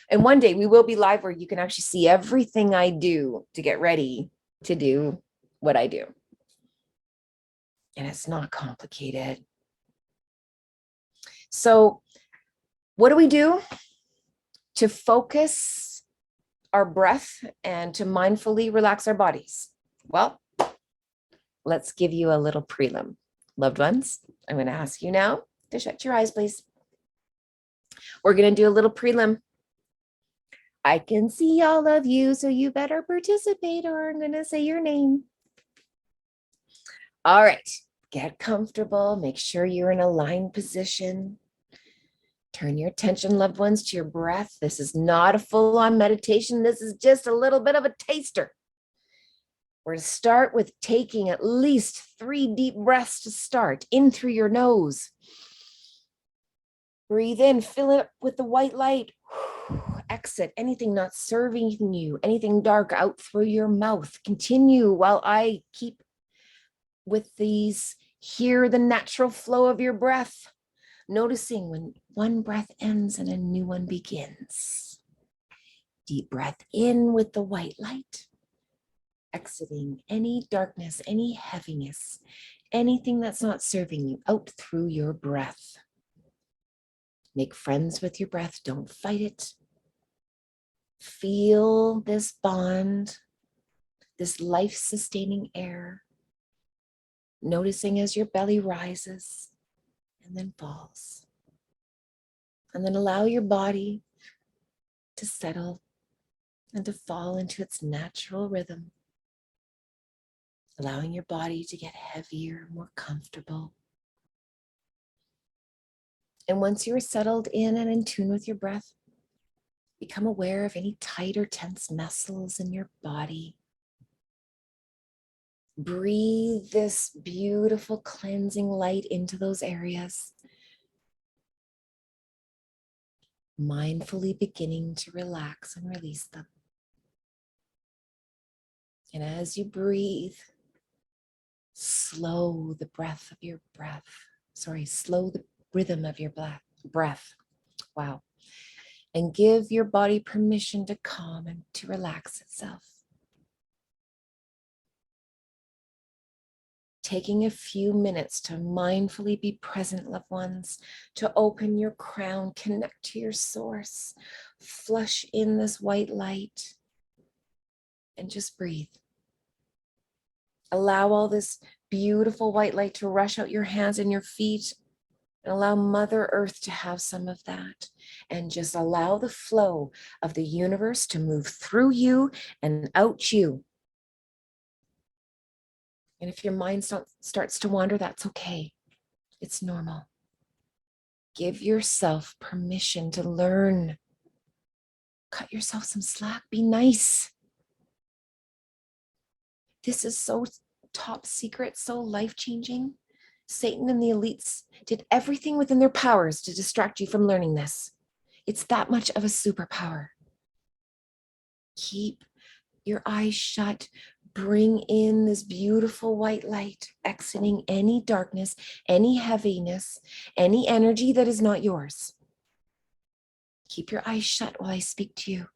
And one day we will be live where you can actually see everything I do to get ready to do what I do. And it's not complicated. So what do we do to focus our breath and to mindfully relax our bodies? Well, let's give you a little prelim. Loved ones, I'm going to ask you now to shut your eyes, please. We're going to do a little prelim. I can see all of you, so you better participate or I'm going to say your name. All right, get comfortable. Make sure you're in a lying position. Turn your attention, loved ones, to your breath. This is not a full-on meditation. This is just a little bit of a taster. We're going to start with taking at least 3 deep breaths to start. In through your nose. Breathe in, fill it up with the white light. Exit anything not serving you, anything dark, out through your mouth. Continue while I keep with these. Hear the natural flow of your breath. Noticing when one breath ends and a new one begins. Deep breath in with the white light. Exiting any darkness, any heaviness, anything that's not serving you, out through your breath. Make friends with your breath. Don't fight it. Feel this bond, this life-sustaining air. Noticing as your belly rises and then falls. And then allow your body to settle and to fall into its natural rhythm, allowing your body to get heavier, more comfortable. And once you're settled in and in tune with your breath, become aware of any tight or tense muscles in your body. Breathe this beautiful cleansing light into those areas, mindfully beginning to relax and release them. And as you breathe, slow the breath of your breath. Slow the rhythm of your breath. Wow. And give your body permission to calm and to relax itself. Taking a few minutes to mindfully be present, loved ones, to open your crown, connect to your source, flush in this white light, and just breathe. Allow all this beautiful white light to rush out your hands and your feet, and allow Mother Earth to have some of that. And just allow the flow of the universe to move through you and out you. And if your mind starts to wander, that's okay. It's normal. Give yourself permission to learn. Cut yourself some slack. Be nice. This is so top secret, so life-changing. Satan and the elites did everything within their powers to distract you from learning this. It's that much of a superpower. Keep your eyes shut. Bring in this beautiful white light, exiting any darkness, any heaviness, any energy that is not yours. Keep your eyes shut while I speak to you.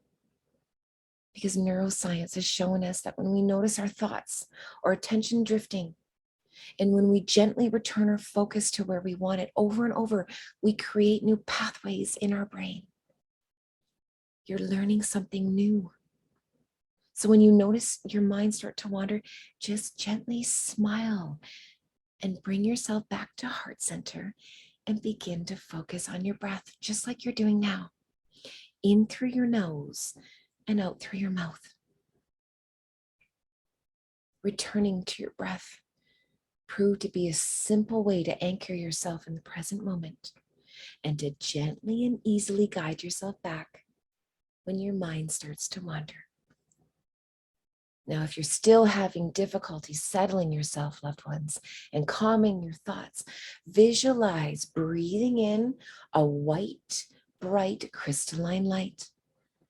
Because neuroscience has shown us that when we notice our thoughts or attention drifting, and when we gently return our focus to where we want it over and over, we create new pathways in our brain. You're learning something new. So when you notice your mind start to wander, just gently smile and bring yourself back to heart center and begin to focus on your breath, just like you're doing now. In through your nose and out through your mouth. Returning to your breath proved to be a simple way to anchor yourself in the present moment and to gently and easily guide yourself back when your mind starts to wander. Now, if you're still having difficulty settling yourself, loved ones, and calming your thoughts, visualize breathing in a white, bright, crystalline light.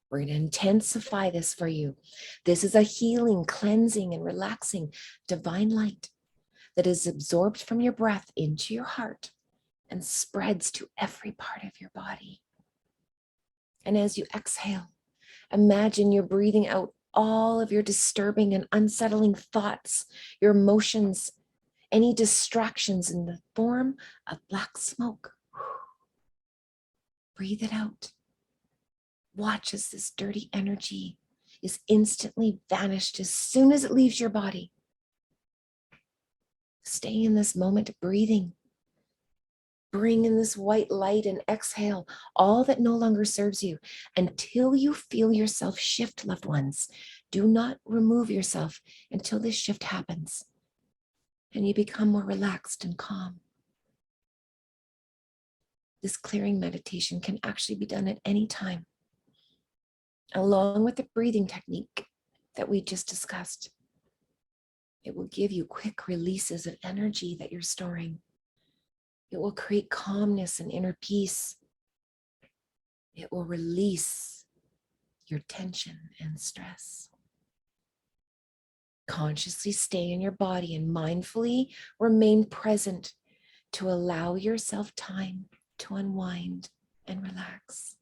We're going to intensify this for you. This is a healing, cleansing, and relaxing divine light that is absorbed from your breath into your heart and spreads to every part of your body. And as you exhale, imagine you're breathing out all of your disturbing and unsettling thoughts, your emotions, any distractions in the form of black smoke. Breathe it out. Watch as this dirty energy is instantly vanished as soon as it leaves your body. Stay in this moment of breathing. Bring in this white light and exhale all that no longer serves you until you feel yourself shift, loved ones. Do not remove yourself until this shift happens and you become more relaxed and calm. This clearing meditation can actually be done at any time, along with the breathing technique that we just discussed. It will give you quick releases of energy that you're storing. It will create calmness and inner peace. It will release your tension and stress. Consciously stay in your body and mindfully remain present to allow yourself time to unwind and relax.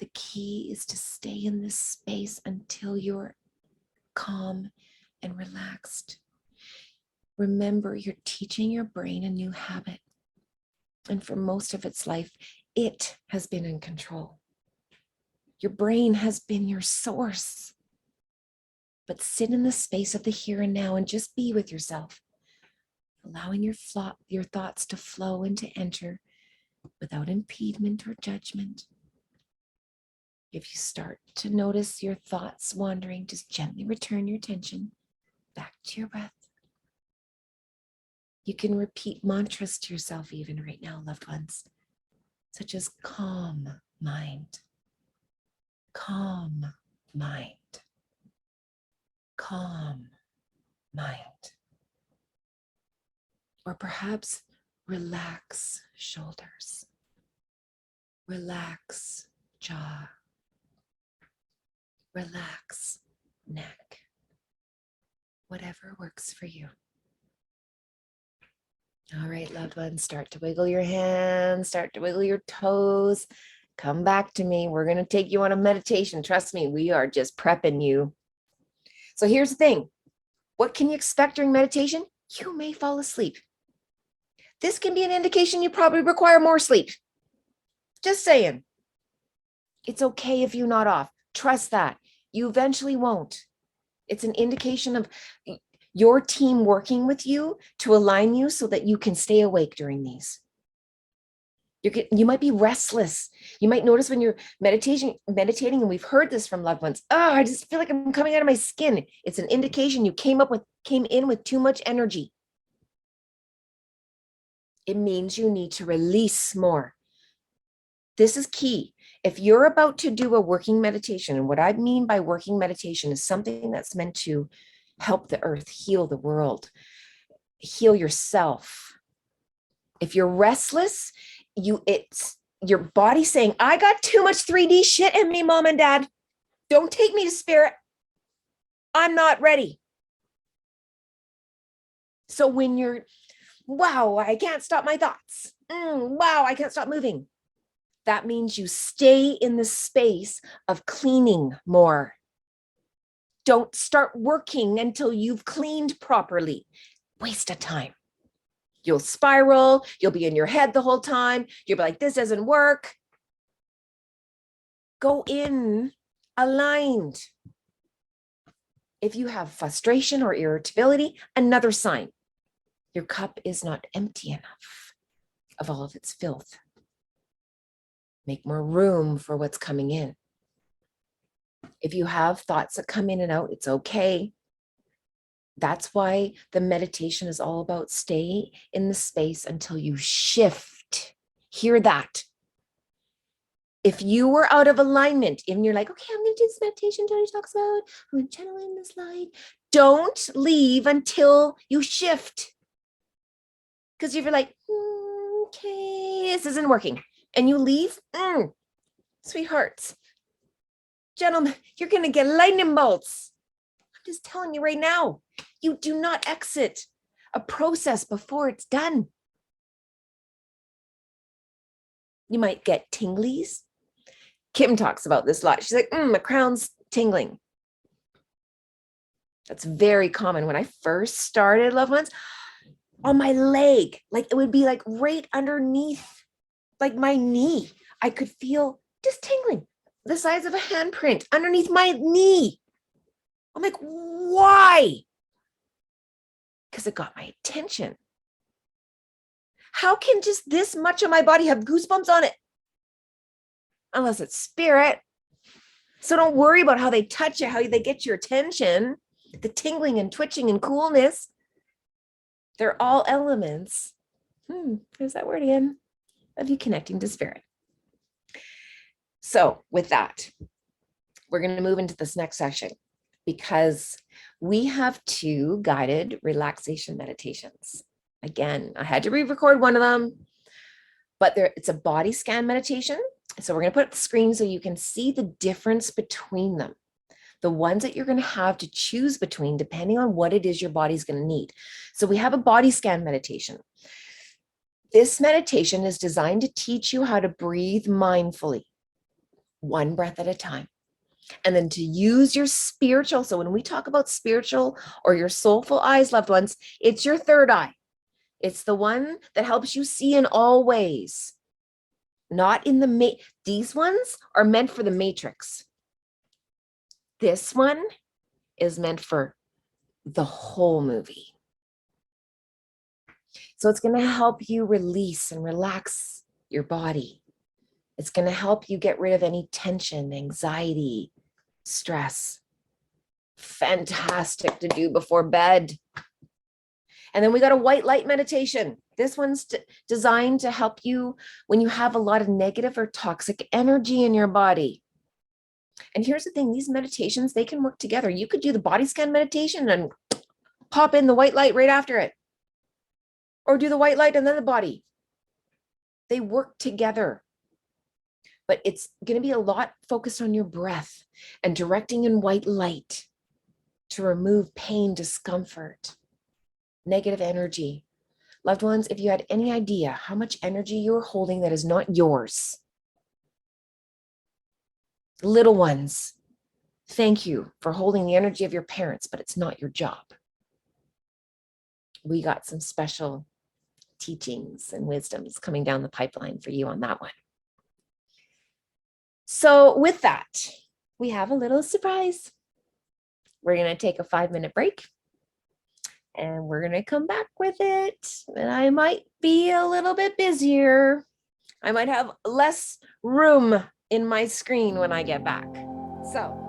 The key is to stay in this space until you're calm and relaxed. Remember, you're teaching your brain a new habit. And for most of its life, it has been in control. Your brain has been your source. But sit in the space of the here and now and just be with yourself. allowing your thoughts to flow and to enter without impediment or judgment. If you start to notice your thoughts wandering, just gently return your attention back to your breath. You can repeat mantras to yourself even right now, loved ones, such as calm mind, calm mind, calm mind. Or perhaps relax shoulders, relax jaw, relax neck, whatever works for you. All right, loved ones, start to wiggle your hands, start to wiggle your toes. Come back to me. We're going to take you on a meditation. Trust me, we are just prepping you. So here's the thing. What can you expect during meditation? You may fall asleep. This can be an indication you probably require more sleep. Just saying. It's okay if you're not off. Trust that. You eventually won't. It's an indication of your team working with you to align you so that you can stay awake during these. You might be restless. You might notice when you're meditating, and we've heard this from loved ones. Oh, I just feel like I'm coming out of my skin. It's an indication you came in with too much energy. It means you need to release more. This is key. If you're about to do a working meditation, and what I mean by working meditation is something that's meant to help the earth, heal the world, heal yourself. If you're restless, it's your body saying, I got too much 3D shit in me, mom and dad. Don't take me to spirit. I'm not ready. So when you're, wow, I can't stop my thoughts. Wow, I can't stop moving. That means you stay in the space of cleaning more. Don't start working until you've cleaned properly. Waste of time. You'll spiral. You'll be in your head the whole time. You'll be like, this doesn't work. Go in aligned. If you have frustration or irritability, another sign. Your cup is not empty enough of all of its filth. Make more room for what's coming in. If you have thoughts that come in and out, it's okay. That's why the meditation is all about stay in the space until you shift. Hear that. If you were out of alignment and you're like, okay, I'm going to do this meditation Tony talks about, I'm going to channel in this light. Don't leave until you shift. Because if you're like, okay, this isn't working, and you leave, sweethearts, gentlemen, you're going to get lightning bolts. I'm just telling you right now, you do not exit a process before it's done. You might get tinglies. Kim talks about this a lot. She's like, my crown's tingling. That's very common. When I first started, loved ones, on my leg, like it would be like right underneath, like my knee. I could feel just tingling, the size of a handprint underneath my knee. I'm like, why? Because it got my attention. How can just this much of my body have goosebumps on it? Unless it's spirit. So don't worry about how they touch you, how they get your attention, the tingling and twitching and coolness. They're all elements. There's that word again, of you connecting to spirit. So with that, we're going to move into this next section because we have 2 guided relaxation meditations. Again, I had to re-record one of them, but it's a body scan meditation. So we're going to put up the screen so you can see the difference between them. The ones that you're going to have to choose between depending on what it is your body's going to need. So we have a body scan meditation. This meditation is designed to teach you how to breathe mindfully, 1 breath at a time. And then to use your spiritual. So when we talk about spiritual or your soulful eyes, loved ones, it's your 3rd eye. It's the one that helps you see in all ways. Not in the, these ones are meant for the matrix. This one is meant for the whole movie. So it's going to help you release and relax your body. It's going to help you get rid of any tension, anxiety, stress. Fantastic to do before bed. And then we got a white light meditation. This one's designed to help you when you have a lot of negative or toxic energy in your body. And here's the thing, these meditations, they can work together. You could do the body scan meditation and pop in the white light right after it. Or do the white light and then the body. They work together. But it's going to be a lot focused on your breath and directing in white light to remove pain, discomfort, negative energy. Loved ones, if you had any idea how much energy you're holding that is not yours, little ones, thank you for holding the energy of your parents, but it's not your job. We got some special teachings and wisdoms coming down the pipeline for you on that one. So with that, we have a little surprise. We're going to take a 5-minute break and we're going to come back with it. And I might be a little bit busier. I might have less room in my screen when I get back. So